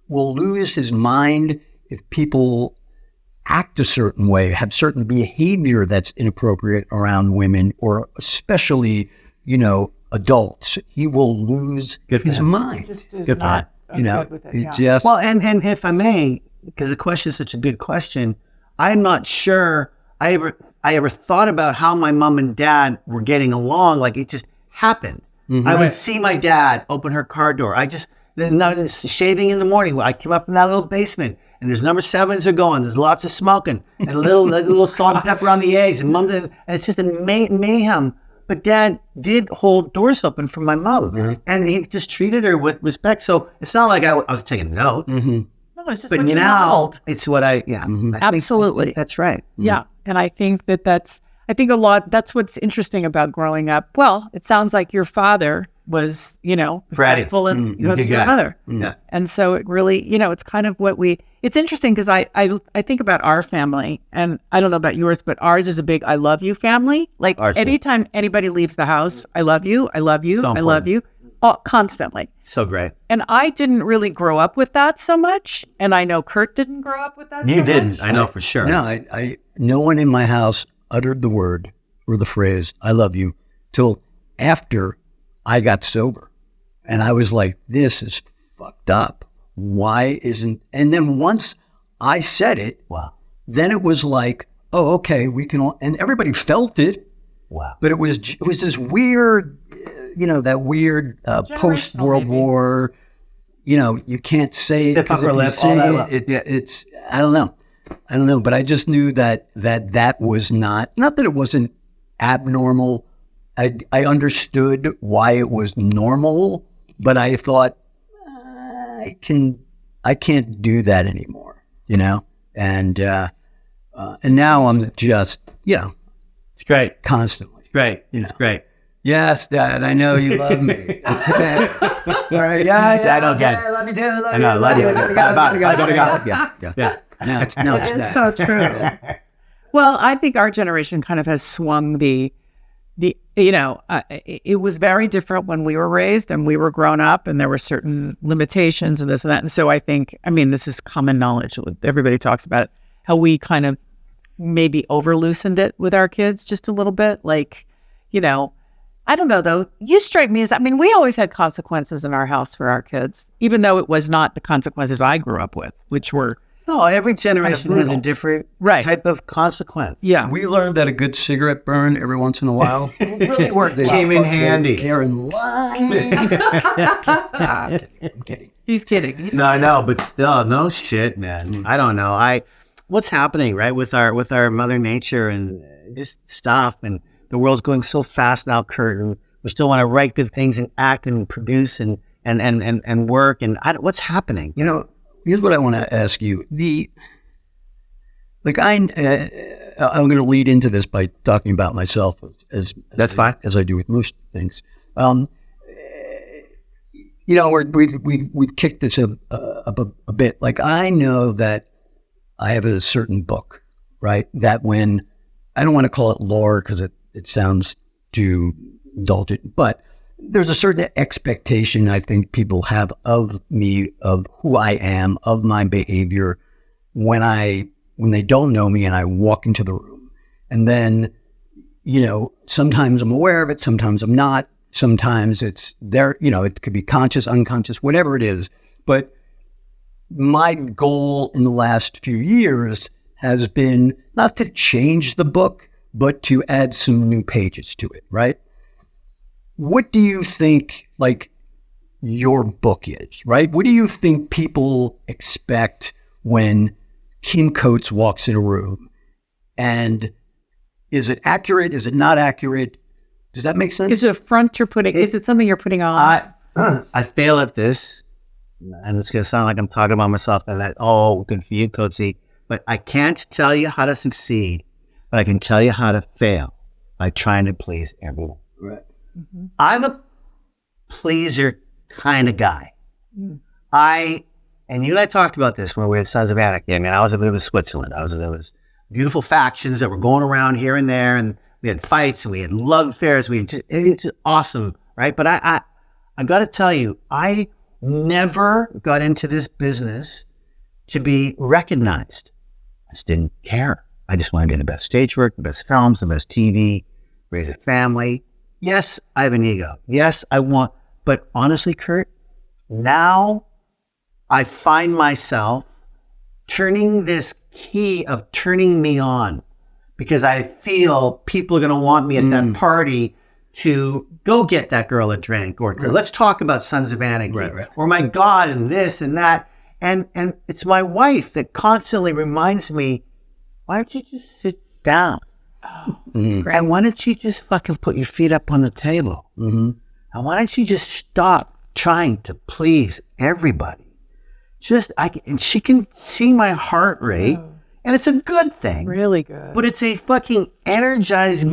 will lose his mind if people act a certain way, have certain behavior that's inappropriate around women, or especially, adults. He will lose his mind. Just is not good with it. Well, and if I may, because the question is such a good question, I'm not sure I ever thought about how my mom and dad were getting along. Like, it just happened. Mm-hmm. I would see my dad open her car door. Then shaving in the morning. I came up in that little basement, and there's number 7s are going. There's lots of smoking, and a little salt and pepper on the eggs, and it's just a mayhem. But Dad did hold doors open for my mom, and he just treated her with respect. So it's not like I was taking notes. Mm-hmm. No, it's just but what you now it's what I absolutely. I think that's right. Yeah, and I think that's that's what's interesting about growing up. Well, it sounds like your father was, respectful of your mother. Yeah. And so it really, it's kind of it's interesting because I think about our family, and I don't know about yours, but ours is a big I love you family. Like, anytime anybody leaves the house, I love you, I love you, I love you, constantly. So great. And I didn't really grow up with that so much. And I know Kurt didn't grow up with that You so didn't, much. I know for sure. No, no one in my house uttered the word or the phrase, I love you, till after I got sober. And I was like, this is fucked up. Why isn't, and then once I said it, wow, then it was like, oh, okay, we can all, and everybody felt it. Wow. But it was this weird, that weird post-World War, you can't say it Stiff 'cause upper if you lip, say all that it, lip. it's I don't know, but I just knew that was not that it wasn't abnormal. I understood why it was normal, but I thought I can't do that anymore, and now I'm just It's great. constantly. It's great. It's great. Yes, Dad, I know you love me. All right, I don't get it. I love you too. I know. I love you. I gotta go. Yeah. No, it's It's that. so true. Well, I think our generation kind of has swung it was very different when we were raised and we were grown up, and there were certain limitations and this and that. And so I think, this is common knowledge. Everybody talks about it, how we kind of maybe over loosened it with our kids just a little bit. Like, I don't know though. You strike me as, we always had consequences in our house for our kids, even though it was not the consequences I grew up with, which were No, every generation has a different type of consequence. Yeah. We learned that a good cigarette burn every once in a while really worked. Came in handy. They're in line. I'm kidding. He's kidding. No, but still, no shit, man. I don't know. What's happening, right, with our Mother Nature and just stuff, and the world's going so fast now, Kurt. And we still want to write good things and act and produce and work. And what's happening? Here's what I want to ask you. I'm going to lead into this by talking about myself as That's fine. as I do with most things. We've kicked this up a bit. Like, I know that I have a certain book, right? That when I don't want to call it lore because it sounds too indulgent, but there's a certain expectation I think people have of me, of who I am, of my behavior when they don't know me and I walk into the room. And then, sometimes I'm aware of it, sometimes I'm not, sometimes it's there, it could be conscious, unconscious, whatever it is. But my goal in the last few years has been not to change the book, but to add some new pages to it, right? What do you think, your book is, right? What do you think people expect when Kim Coates walks in a room? And is it accurate? Is it not accurate? Does that make sense? Is it a front you're putting? Is it something you're putting on? I fail at this, and it's going to sound like I'm talking about myself and that, good for you, Coatesy. But I can't tell you how to succeed, but I can tell you how to fail by trying to please everyone. Right. Mm-hmm. I'm a pleaser kind of guy. And you and I talked about this when we were at Sons of Anarchy. I was a bit of Switzerland. There was beautiful factions that were going around here and there, and we had fights and we had love affairs. It's awesome, right? But I got to tell you, I never got into this business to be recognized. I just didn't care. I just wanted to do the best stage work, the best films, the best TV, raise a family. Yes, I have an ego. Yes, but honestly, Kurt, now I find myself turning this key of turning me on because I feel people are going to want me at that party to go get that girl a drink or let's talk about Sons of Anarchy or my God and this and that. And it's my wife that constantly reminds me, why don't you just sit down? And why don't you just fucking put your feet up on the table? And why don't you just stop trying to please everybody? And she can see my heart rate, and it's a good thing. Really good. But it's a fucking energized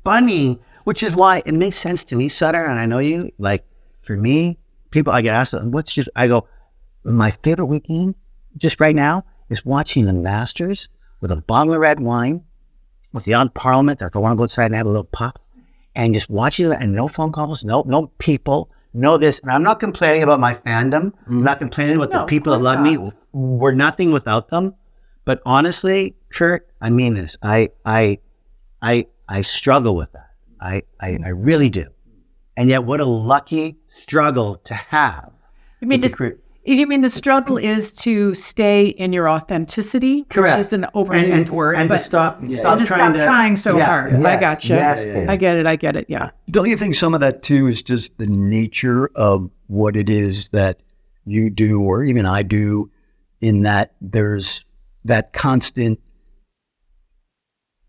bunny, which is why it makes sense to me, Sutter, and I know you, for me, people, I get asked, I go, my favorite weekend, just right now, is watching the Masters with a bottle of red wine, with the odd parliament, if I want to go outside and have a little puff, and just watching it, and no phone calls, no people, no this. And I'm not complaining about my fandom. I'm not complaining about the people that love me. We're nothing without them. But honestly, Kurt, I mean this. I struggle with that. I really do. And yet, what a lucky struggle to have. You mean the struggle is to stay in your authenticity? Correct. Which is an overused word. And but to stop trying so hard. Yes, I gotcha. yes, I get it. Yeah. Don't you think some of that too is just the nature of what it is that you do or even I do, in that there's that constant,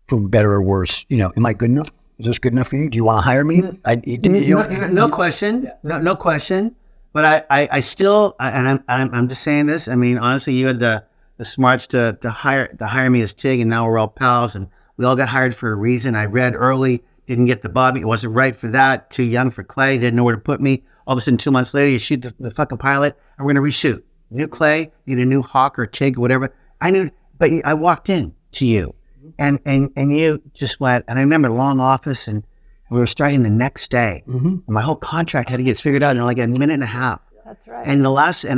for better or worse, am I good enough? Is this good enough for you? Do you want to hire me? No question. No question. But I still, and I'm just saying this. I mean, honestly, you had the smarts to hire me as Tig, and now we're all pals, and we all got hired for a reason. I read early, didn't get the Bobby. It wasn't right for that. Too young for Clay. Didn't know where to put me. All of a sudden, 2 months later, you shoot the fucking pilot, and we're gonna reshoot. New Clay, need a new Hawk or Tig or whatever. I knew, but I walked in to you, and you just went. And I remember long office, and we were starting the next day. And my whole contract had to get figured out in like a minute and a half. That's right. And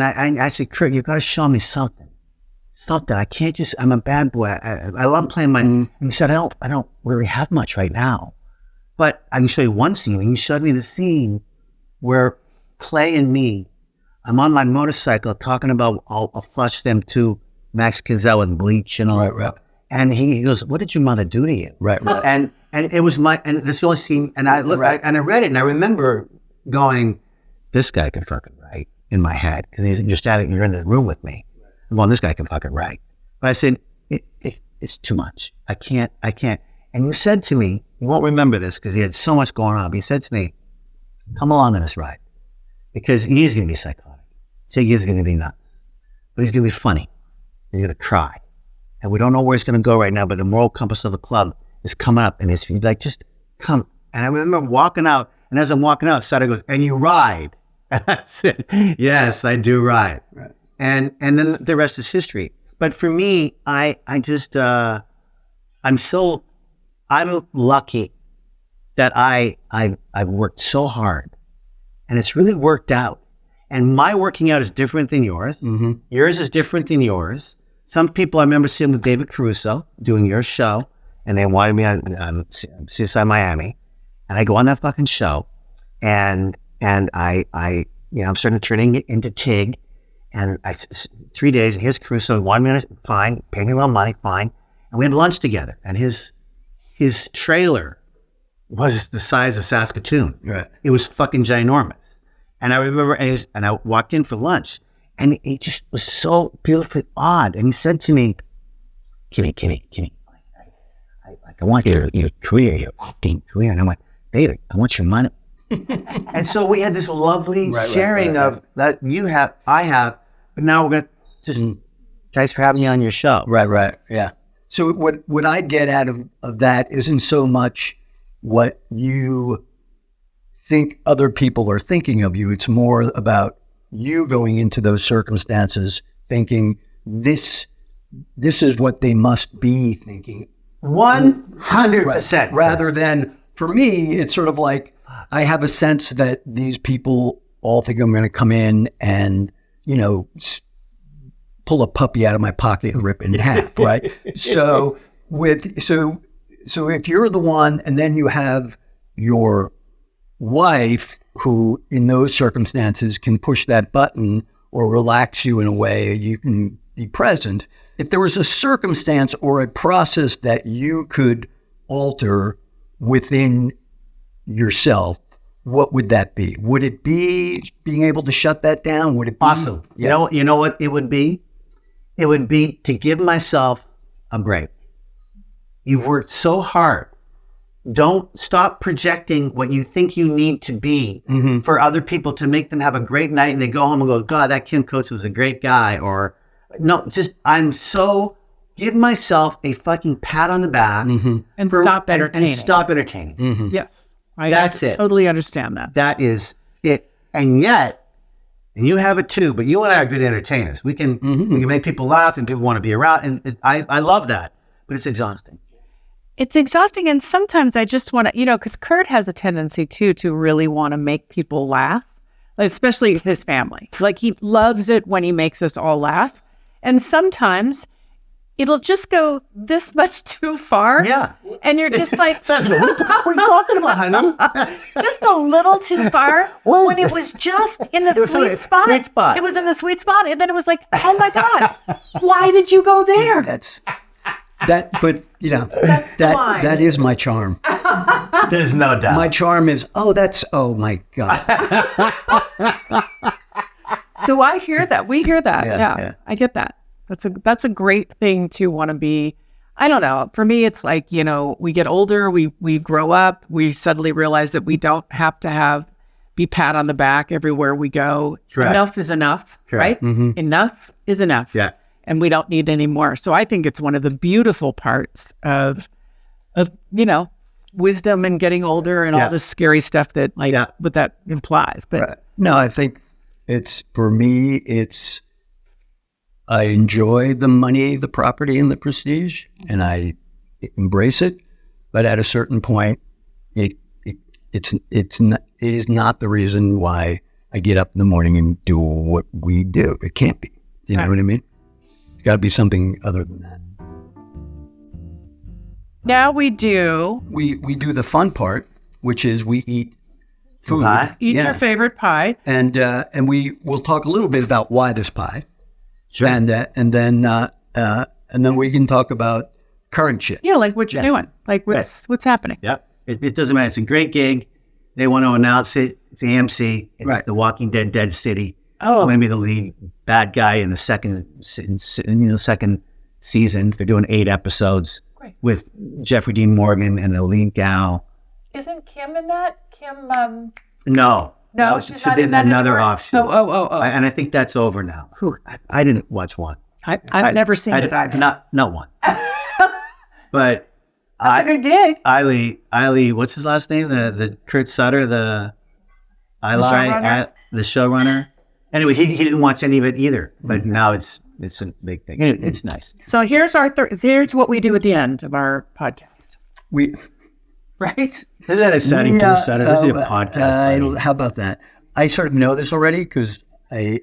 I said, Kurt, you've got to show me something. I can't just, I'm a bad boy. I love playing my, and he said, I don't really have much right now, but I can show you one scene. And he showed me the scene where Clay and me, I'm on my motorcycle talking about, I'll flush them to Max Kinzel with bleach and all that. Right. And he goes, what did your mother do to you? Right. And it was and this is the only scene, and I looked, and I read it, and I remember going, this guy can fucking write in my head, because you're in the room with me. I'm going, this guy can fucking write. But I said, it's too much. I can't. And you said to me, you won't remember this because he had so much going on, but he said to me, come along on this ride, because he's going to be psychotic. Tig is going to be nuts, but he's going to be funny. He's going to cry. And we don't know where it's going to go right now, but the moral compass of the club is coming up, and he's like, just come. And I remember walking out, and as I'm walking out, Sutter goes, and you ride. And I said, yes, I do ride. Right. And then the rest is history. But for me, I'm lucky that I've worked so hard, and it's really worked out. And my working out is different than yours. Yours is different than yours. Some people, I remember sitting with David Caruso doing your show, and they wanted me on CSI Miami, and I go on that fucking show, and I'm starting to turn it into Tig, and 3 days, and here's Caruso, 1 minute, fine, paid me a little money, fine, and we had lunch together, and his trailer was the size of Saskatoon. Right. It was fucking ginormous, and I remember, and I walked in for lunch, and it just was so beautifully odd, and he said to me, Kimmy, I want your career, your acting career. And I'm like, David, I want your money. And so we had this lovely sharing of that I have, but now we're going to just, thanks for having me on your show. Right. Yeah. So what I get out of that isn't so much what you think other people are thinking of you. It's more about you going into those circumstances thinking this is what they must be thinking. 100%. Rather than, for me, it's sort of like, I have a sense that these people all think I'm going to come in and, pull a puppy out of my pocket and rip it in half, right? So if you're the one, and then you have your wife who, in those circumstances, can push that button or relax you in a way you can be present. If there was a circumstance or a process that you could alter within yourself, what would that be? Would it be being able to shut that down? Would it be awesome? Yeah. You know what it would be? It would be to give myself a break. You've worked so hard. Don't stop projecting what you think you need to be for other people to make them have a great night, and they go home and go, God, that Kim Coates was a great guy. Or no, just give myself a fucking pat on the back and stop entertaining. And stop entertaining. Yes. That's it. Totally understand that. That is it. And yet, and you have it too, but you and I are good entertainers. We can make people laugh and people want to be around. And I love that, but it's exhausting. It's exhausting. And sometimes I just want to, because Kurt has a tendency too, to really want to make people laugh, especially his family. Like, he loves it when he makes us all laugh. And sometimes it'll just go this much too far. Yeah. And you're just like, what are you talking about, honey? Just a little too far. When it was just in the sweet spot. Sweet spot. It was in the sweet spot. And then it was like, oh my God, why did you go there? That's that, but That's that is my charm. There's no doubt. My charm is, oh my God. So I hear that. We hear that. Yeah, Yeah, I get that. That's a great thing to want to be. I don't know. For me, it's like, we get older, we grow up, we suddenly realize that we don't have to be pat on the back everywhere we go. Correct. Enough is enough, Correct. right? Enough is enough. Yeah. And we don't need any more. So I think it's one of the beautiful parts of wisdom and getting older and all this scary stuff that what that implies. But No, I think for me, I enjoy the money, the property, and the prestige, and I embrace it. But at a certain point, it is not the reason why I get up in the morning and do what we do. It can't be. You know what I mean? It's got to be something other than that. now we do We do the fun part, which is we eat food. Pie? eat your favorite pie. And we will talk a little bit about why this pie. Sure. And then we can talk about current shit. Yeah, like what you're doing. Like what's happening. Yep. It doesn't matter. It's a great gig. They want to announce it. It's AMC. It's The Walking Dead, Dead City. Oh. I'm going to be the lead bad guy in the second season. They're doing 8 episodes with Jeffrey Dean Morgan and the lead gal. Isn't Kim in that? Kim No, she's so not did in that another anymore? offshoot. Oh. And I think that's over now. I didn't watch one. I've never seen it either. Not one. But That's a good gig. Eiley, what's his last name? The Kurt Sutter, the showrunner. Anyway, he didn't watch any of it either. But now it's a big thing. Anyway, it's nice. So here's here's what we do at the end of our podcast. Right? Isn't that exciting? Kurt Sutter. This is a podcast. How about that? I sort of know this already because I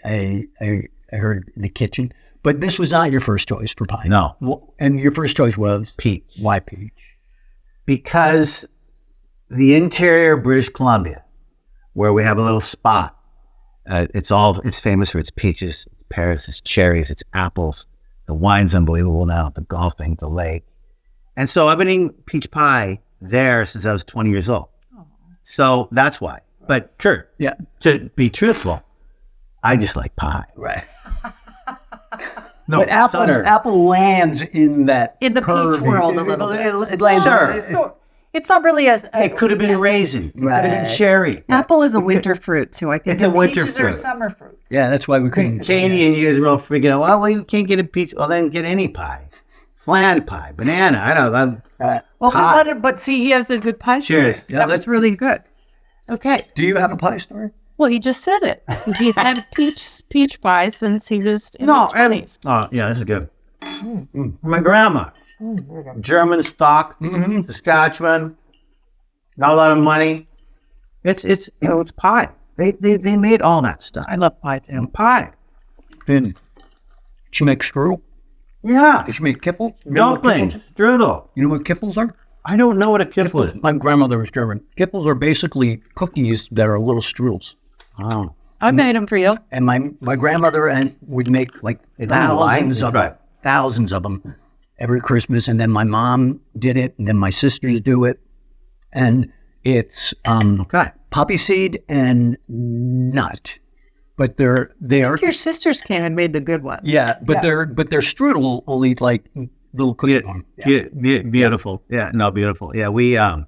heard in the kitchen. But this was not your first choice for pie. No. Well, and your first choice was? Peach. Why peach? Because the interior of British Columbia, where we have a little spot, it's famous for its peaches, its pears, its cherries, its apples. The wine's unbelievable now, the golfing, the lake. And so I've been eating peach pie there since I was 20 years old. Oh. So that's why. But Kurt, to be truthful, I just like pie. Right. No, but apple lands in the peach world a little bit. It lands It's not really it could have been a raisin. It could have been cherry. Apple is a winter fruit too. I think it's a winter peaches fruit. are summer fruits. Yeah, that's why we couldn't. Katie and you guys were all freaking out. Well, you can't get a peach. Well, then get any pie. Flan pie, banana. I don't know. But see, he has a good pie story. Cheers. That was really good. Okay. Do you have a pie story? Well, he just said it. He's had peach pie since he was in his 20s. Oh, yeah, this is good. My grandma, German stock, Saskatchewan, not a lot of money. It's pie. They made all that stuff. I love pie too. Pie. Did she make strudel? Yeah. Did she make kipple? Dumplings, strudel. You know what kipples are? I don't know what a kipple is. My grandmother was German. Kipples are basically cookies that are little strudels. Oh. I made them for you. And my grandmother would make like thousands of them every Christmas. And then my mom did it, and then my sisters do it. And it's poppy seed and nut. But they are. Your sisters came and made the good ones. Yeah, but they're strudel only like little cookie. Beautiful. Yeah, no, beautiful. Yeah, we the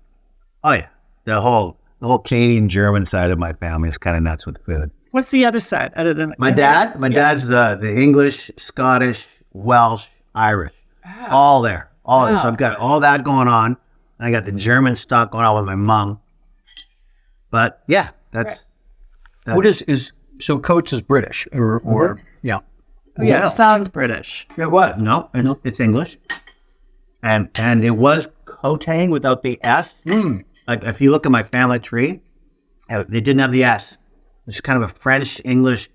whole Canadian German side of my family is kind of nuts with food. What's the other side other than my dad? My dad's the English, Scottish, Welsh, Irish, all there. So I've got all that going on. And I got the German stuff going on with my mom. But yeah, that's what is so Coates is British or yeah. Yeah, it sounds British. It was. No, it's English. And it was Coating without the S. Like if you look at my family tree, they didn't have the S. It's kind of a French-English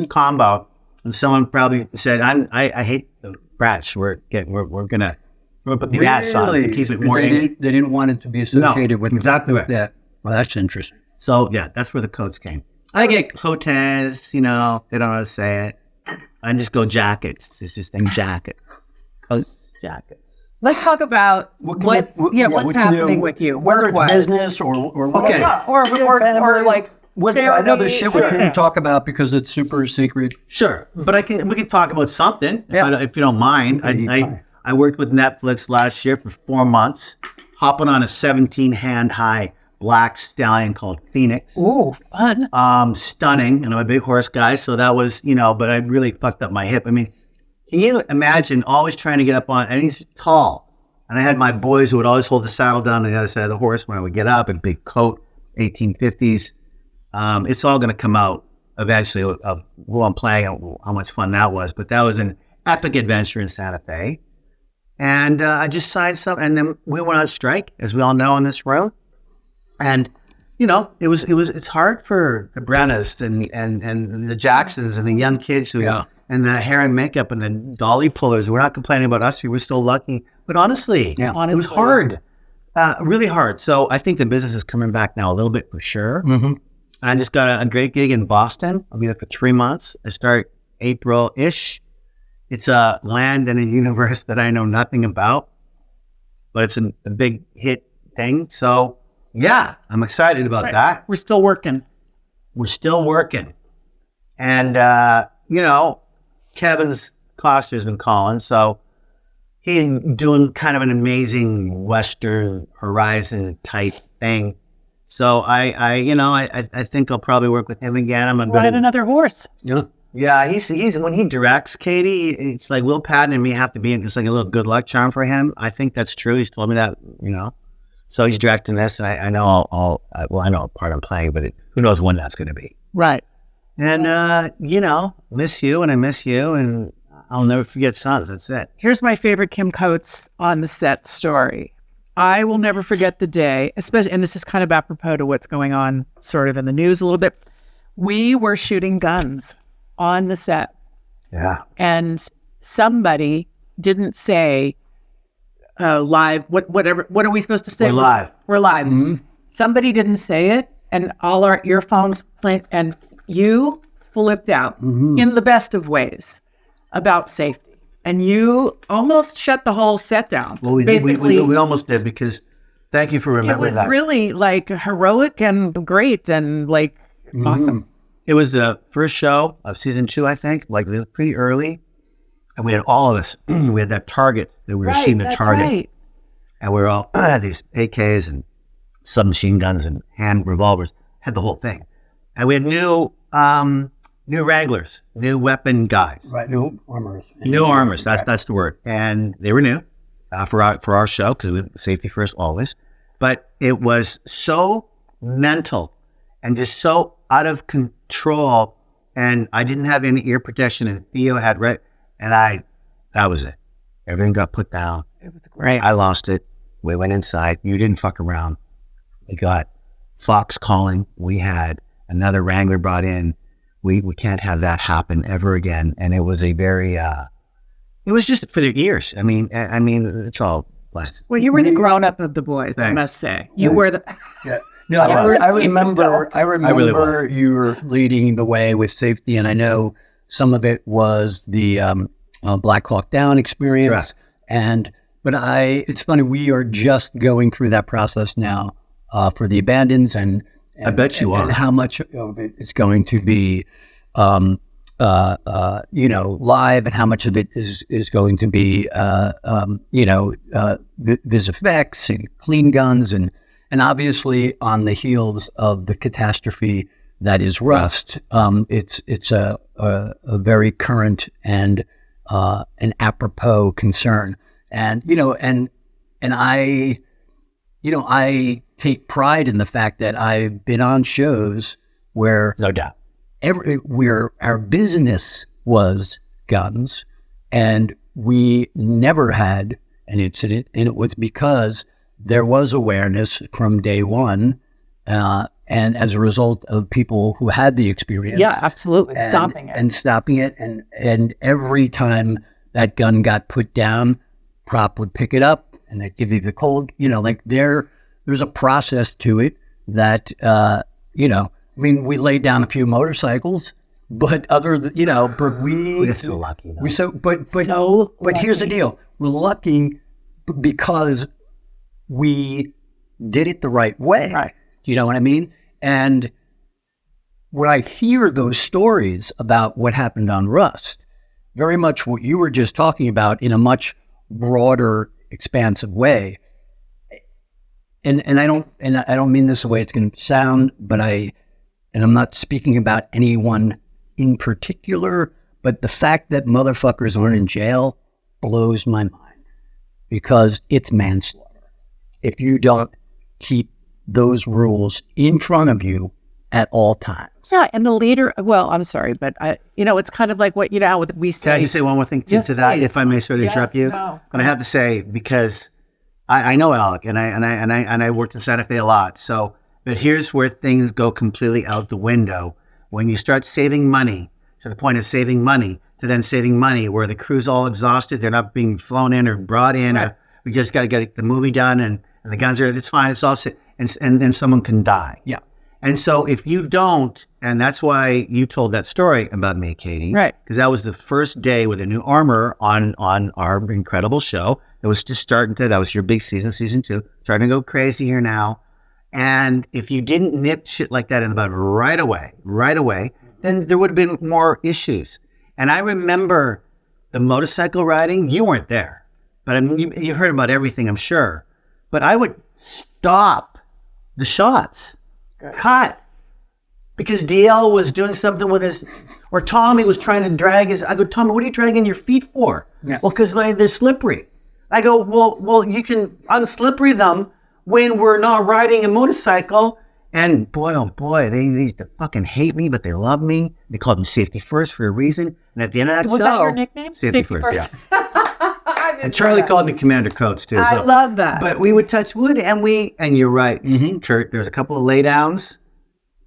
combo. And someone probably said, I hate the French. We're gonna put the S on to keep it more English. They didn't want it to be associated with exactly right. that. Well, that's interesting. So yeah, that's where the coats came. I get cotes, they don't know how to say it. I just go jackets. It's just them jackets. Coats, jackets. Let's talk about what's happening with you. Whether it's business or like I know there's shit we can't talk about because it's super secret. Sure, but we can talk about something if you don't mind. I worked with Netflix last year for 4 months, hopping on a 17-hand high black stallion called Phoenix. Ooh, fun. Stunning, and I'm a big horse guy, so that was, but I really fucked up my hip. I mean, can you imagine always trying to get up on, and he's tall, and I had my boys who would always hold the saddle down on the other side of the horse when I would get up, a big coat, 1850s. It's all going to come out eventually of who I'm playing and how much fun that was, but that was an epic adventure in Santa Fe. And I just signed something, and then we went on strike, as we all know in this room. And it's hard for the Brennas and the Jacksons and the young kids and the hair and makeup and the dolly pullers. We're not complaining about us. We were still lucky, but honestly, it was hard, really hard. So I think the business is coming back now a little bit for sure. Mm-hmm. I just got a great gig in Boston. I'll be there for 3 months. I start April-ish. It's a land and a universe that I know nothing about, but it's a big hit thing. So, yeah, I'm excited about that. We're still working. And, Kevin's Coster's been calling. So he's doing kind of an amazing Western Horizon type thing. So I think I'll probably work with him again. I'm going to ride another horse. Yeah. Yeah, he's when he directs Katey, it's like Will Patton and me have to be in. It's like a little good luck charm for him. I think that's true. He's told me that, So he's directing this, and I know I know a part I'm playing, but who knows when that's going to be. Right. And miss you, and I miss you, and I'll never forget Sons. That's it. Here's my favorite Kim Coates on the set story. I will never forget the day, especially, and this is kind of apropos to what's going on, sort of in the news a little bit. We were shooting guns on the set. Yeah. And somebody didn't say live, what are we supposed to say? We're live. Mm-hmm. Somebody didn't say it, and all our earphones played, and you flipped out in the best of ways about safety. And you almost shut the whole set down. Well, we almost did, because thank you for remembering that. It was really like heroic and great and like awesome. It was the first show of season 2, I think, like pretty early. And we had all of us, we had that target that we were shooting the target. Right. And we were all had these AKs and submachine guns and hand revolvers, had the whole thing. And we had new Wranglers, new weapon guys. Right, new armors. New armors, that's the word. And they were new for our show, because we safety first always. But it was so mental and just so out of control, and I didn't have any ear protection, and Theo had and that was it. Everything got put down. It was great. I lost it. We went inside. You didn't fuck around. We got Fox calling. We had another Wrangler brought in. We can't have that happen ever again. And it was a very, it was just for the ears. I mean, it's all blessed. Well, you were the grown up of the boys, thanks. I must say. You were the. Yeah. No, I remember you were leading the way with safety, and I know some of it was the Black Hawk Down experience. Correct. But it's funny, we are just going through that process now for the Abandons, and I bet you are. And how much of it is going to be, live, and how much of it is going to be, vis effects and clean guns, and obviously on the heels of the catastrophe that is Rust, it's a very current and an apropos concern, and I take pride in the fact that I've been on shows where no doubt where our business was guns, and we never had an incident, and it was because there was awareness from day one, and as a result of people who had the experience. Yeah, absolutely. Stopping it. And every time that gun got put down, prop would pick it up and they'd give you the cold, there's a process to it that, we laid down a few motorcycles, but but we're so lucky. But here's the deal. We're lucky because we did it the right way. Right. You know what I mean? And when I hear those stories about what happened on Rust, very much what you were just talking about in a much broader, expansive way. And I don't mean this the way it's going to sound, but I'm not speaking about anyone in particular, but the fact that motherfuckers aren't in jail blows my mind, because it's manslaughter if you don't keep those rules in front of you at all times. Yeah, and the leader, well, I'm sorry, but it's kind of like what, how we say. Can I just say one more thing to that, please. if I may sort of interrupt you? No. But I have to say, because I know Alec, and I worked in Santa Fe a lot. So, but here's where things go completely out the window. When you start saving money, to the point of saving money, to then saving money where the crew's all exhausted, they're not being flown in or brought in, Right. or we just got to get the movie done, and the guns are, it's fine, it's all set, and then someone can die. Yeah. And so if you don't, and that's why you told that story about me, Katey. Right. Because that was the first day with a new armor on our incredible show. It was just starting that was your big season 2, starting to go crazy here now. And if you didn't nip shit like that in the bud right away, then there would have been more issues. And I remember the motorcycle riding. You weren't there, but I mean, you heard about everything, I'm sure. But I would stop the shots. Cut. Because DL was doing something with or Tommy was trying to drag I go, Tommy, what are you dragging your feet for? Yeah. Well, because they're slippery. I go, well, you can unslippery them when we're not riding a motorcycle. And boy, oh boy, they used to fucking hate me, but they love me. They called me Safety First for a reason. And at the end of that Was show, that your nickname? Safety First. Yeah. And Charlie called me Commander Coates too. I love that. But we would touch wood, and you're right, Kurt. There's a couple of laydowns,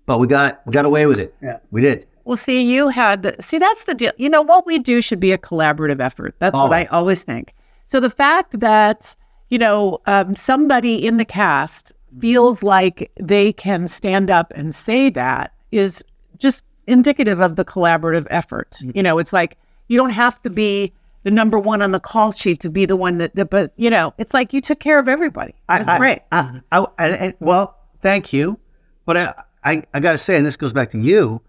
but we got away with it. Yeah, we did. Well, that's the deal. What we do should be a collaborative effort. That's what I always think. So the fact that, somebody in the cast feels like they can stand up and say that is just indicative of the collaborative effort. It's like, you don't have to be the number one on the call sheet to be the one but it's like you took care of everybody. It's great. Well, thank you. But I got to say, and this goes back to you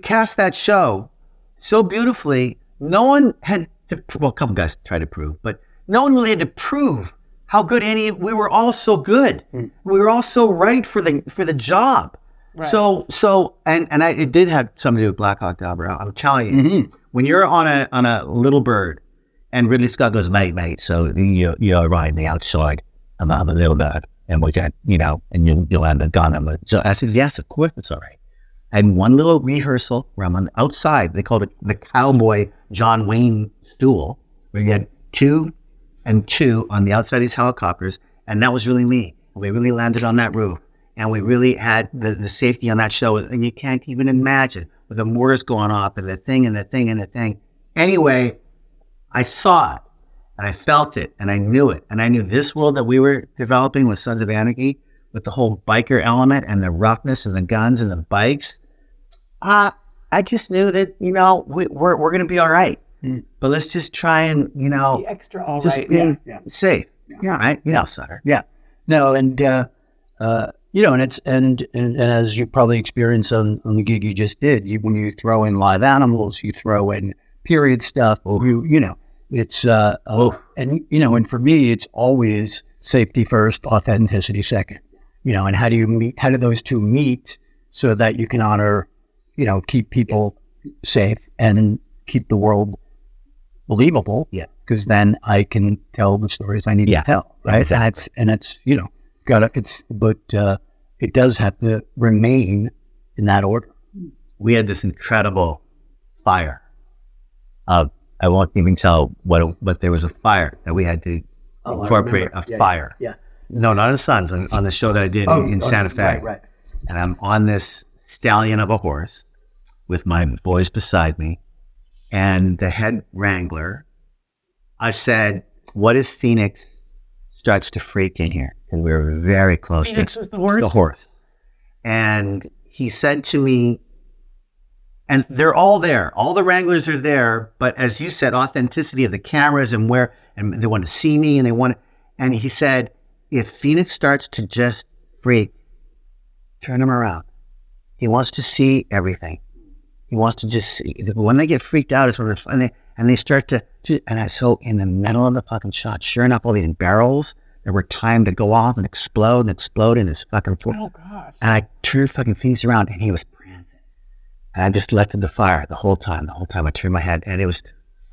cast that show so beautifully. No one had to, a couple guys tried to prove, but no one really had to prove how good we were all so good. We were all so right for the job. Right. So it did have something to do with Black Hawk Down. I'm telling you, when you're on a little bird, and Ridley Scott goes, mate, so you're riding the outside. I'm a little bird, and we got, and you'll have the gun. So I said, yes, of course, it's all right. I had one little rehearsal where I'm on the outside. They called it the cowboy John Wayne stool, where you had 2 and 2 on the outside of these helicopters, and that was really me. We really landed on that roof, and we really had the safety on that show, and you can't even imagine with the mortars going off and the thing and the thing and the thing. Anyway, I saw it, and I felt it, and I knew it, and I knew this world that we were developing with Sons of Anarchy, with the whole biker element and the roughness and the guns and the bikes. I just knew that we're going to be all right, but let's just try and be extra all just right. be safe. Yeah, right. Sutter. Yeah, no, and and it's and as you probably experienced on the gig you just did, when you throw in live animals, you throw in period stuff. It's and for me, it's always safety first, authenticity second. And how do those two meet so that you can honor, keep people safe and keep the world believable? Yeah. Because then I can tell the stories I need to tell, right? Exactly. And it's it does have to remain in that order. We had this incredible fire. I won't even tell but there was a fire that we had to incorporate a fire. Yeah. No, not in Sons, on the show that I did in Santa Fe. Right. And I'm on this stallion of a horse with my boys beside me, and the head wrangler. I said, what if Phoenix starts to freak in here? And we were very close. Phoenix was the horse? The horse. And he said to me, and they're all there. All the wranglers are there. But as you said, authenticity of the cameras and they want to see me and he said, if Phoenix starts to just freak, turn him around. He wants to see everything. He wants to just see. When they get freaked out is when they start to, and I so in the middle of the fucking shot, sure enough, all these barrels that were timed to go off and explode in this fucking floor. Oh gosh. And I turned fucking Phoenix around and he was prancing. And I just left the fire the whole time. I turned my head and it was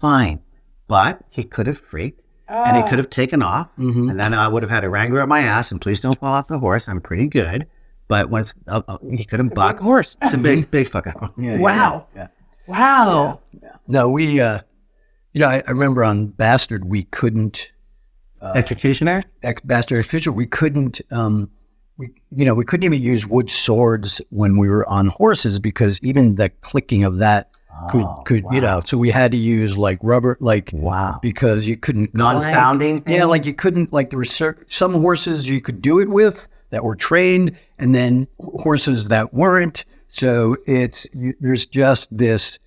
fine. But he could have freaked and he could have taken off. And then I would have had a wrangler up my ass and please don't fall off the horse. I'm pretty good. But when he could have bucked. Big horse. It's a big fucking horse. Wow. Yeah. Wow. Yeah. No, we, I remember on Bastard, we couldn't, Executioner? Bastard Executioner, we couldn't, we couldn't even use wood swords when we were on horses because even the clicking of that could so we had to use like rubber, because you couldn't non-sounding thing? Yeah, like you couldn't, like there were some horses you could do it with that were trained and then horses that weren't. So there's just this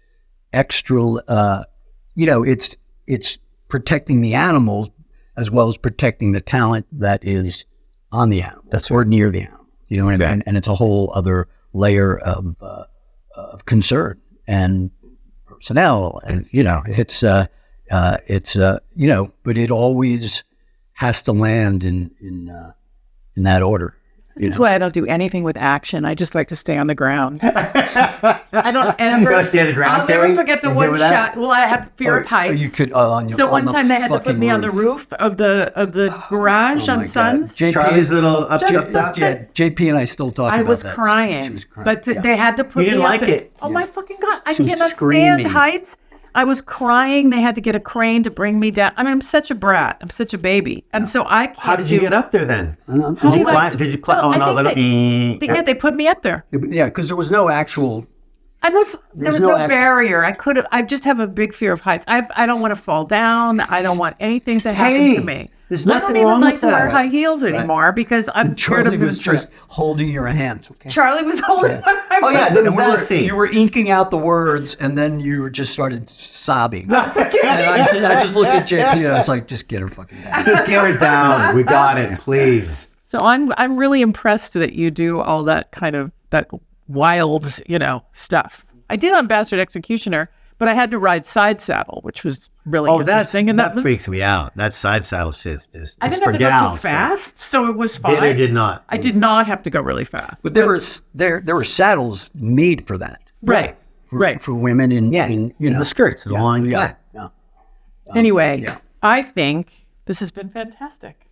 extra, it's protecting the animals as well as protecting the talent that is on the animal or near the animal. You know what I mean? And it's a whole other layer of concern and personnel, and but it always has to land in that order. This is why I don't do anything with action. I just like to stay on the ground. I don't ever. You stay on the ground, I'll never Carrie? forget the You one with that? shot. Well, I have fear of heights. You could on your. So on one the time they had to put fucking me on the roof of the garage on Sons. Charlie's little up. JP and I still talk I about was that. crying, She was crying. but they had to put You me didn't up like there. it. Oh my fucking god! I She was cannot screaming. stand heights. I was crying. They had to get a crane to bring me down. I mean, I'm such a brat. I'm such a baby, and so I. Can't How did you get up there then? How Did you did I- climb? Did you climb? Well, Oh I no! think Let me. they put me up there. Yeah, because there was no actual. There was no no action. barrier. I just have a big fear of heights. I don't want to fall down. I don't want anything to happen to me. there's I nothing don't even wrong like with to wear that. high heels anymore because I'm scared Charlie of was the just holding your hands. Okay. Charlie was holding my Oh yeah, And then you were inking out the words, and then you just started sobbing. And I just looked at JP, and I was like, "Just get her fucking down." Just get her down. We got it, please. So I'm really impressed that you do all that kind of that wild, stuff. I did on Bastard Executioner, but I had to ride side saddle, which was really interesting. And that was, freaks me out. That side saddle shit just. I it's didn't have for to go gals, too fast, so it was fine. Did or did not? I did not have to go really fast. But there were saddles made for that, Right. for women, and the skirts, the long. yeah. Anyway, yeah. I think this has been fantastic.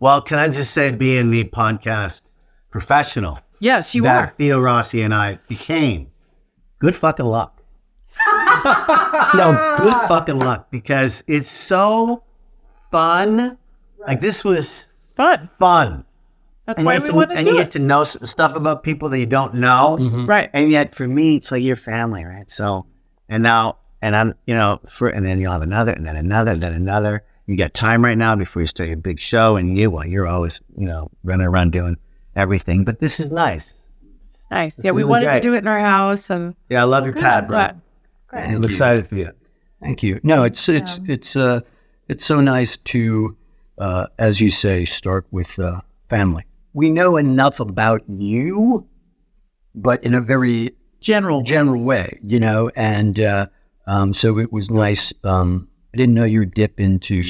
Well, can I just say, being the podcast professional Yes, you that are. Theo Rossi and I became, good fucking luck. No, good fucking luck, because it's so fun. Like, this was fun. That's And why you we get want to, to and do you it. get to know stuff about people that you don't know. Right. And yet, for me, it's like your family, right? So, and I'm, and then you'll have another, and then another, and then another. You got time right now before you start your big show, and you're always, running around doing everything. But this is nice. Nice. This Yeah, is we really wanted to great. do it in our house, and Yeah, I love your pad, bro. glad. I'm excited for you. Thank you. No, it's so nice to, as you say, start with family. We know enough about you, but in a very general. way, and so it was nice. I didn't know you dip into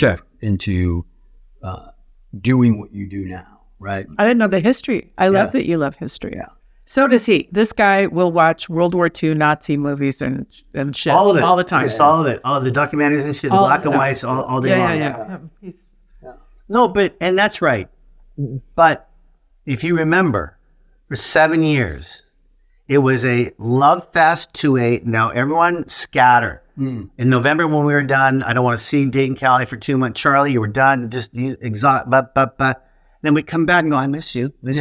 doing what you do now, right? I didn't know the history. I love that you love history. Yeah. So does he. This guy will watch World War II Nazi movies and shit All of it. all the time. Just all of it. All the documentaries and shit, the All black the and stuff. whites, all day long. Yeah. He's, No, and that's right. But if you remember, for 7 years, it was a love fest now everyone scatter. In November when we were done, I don't want to see Dayton, Cali for 2 months. Charlie, you were done. Just exhaust. Then we come back and go, I miss you. Miss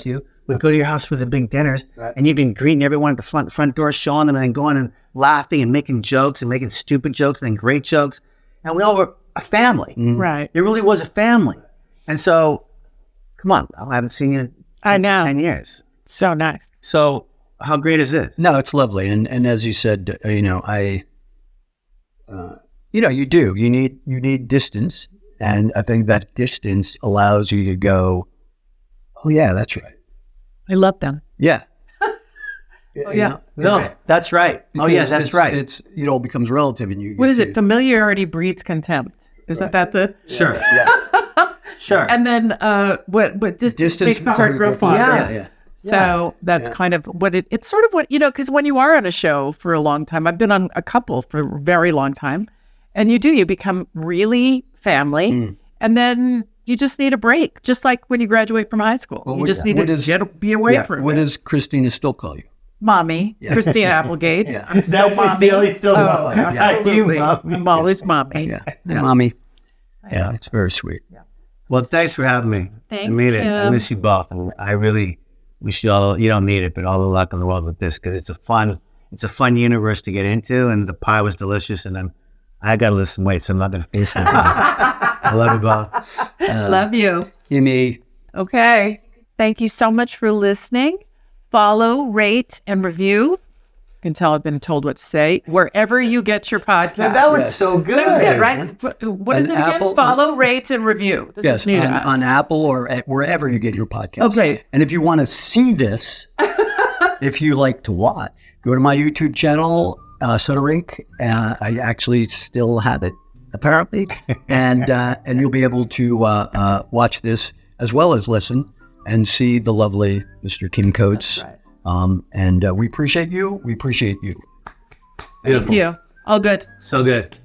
you. We'd go to your house for the big dinners, and you've been greeting everyone at the front door, showing them, and then going and laughing and making jokes and making stupid jokes and then great jokes. And we all were a family. right. It really was a family. And so, come on, I haven't seen you in I know. 10 years. So nice. So, how great is this? No, it's lovely, and as you said, you do. You need distance, and I think that distance allows you to go, oh yeah, that's right. I love them. Yeah. yeah. No, that's right. Oh, yeah, Because that's right. It's it all becomes relative, and you. What get is to- it? Familiarity breeds contempt. Isn't that the? Sure. Yeah. Sure. And then what distance Distance makes the heart grow fonder. Yeah. So that's kind of what it's sort of what, because when you are on a show for a long time, I've been on a couple for a very long time, and you become really family, and then you just need a break, just like when you graduate from high school. You just need to be away from What it. does Christina still call you? Mommy, Christina Applegate. Yeah. I'm still mommy. Oh, Absolutely. I'm always mommy. Yeah, Yes. mommy. Yeah, it's very sweet. Well, thanks for having me. Thanks, I mean it. I Kim. miss you both. And I really wish you all, you don't need it, but all the luck in the world with this, because it's a fun universe to get into, and the pie was delicious, and I got to lose some weight, so I'm not going to face it. I love you both. Love you. Kimmy. Okay. Thank you so much for listening. Follow, rate, and review. You can tell I've been told what to say. Wherever you get your podcast. That was Yes. so good. That was good, right? What is An it again? Apple- Follow, rate, and review. This Yes, is new to us. on Apple or wherever you get your podcast. Okay. And if you want to see this, if you like to watch, go to my YouTube channel, Sutter Inc. I actually still have it, apparently, and you'll be able to watch this as well as listen and see the lovely Mr. Kim Coates. That's right. And we appreciate you. We appreciate you. Thank you. All good. So good.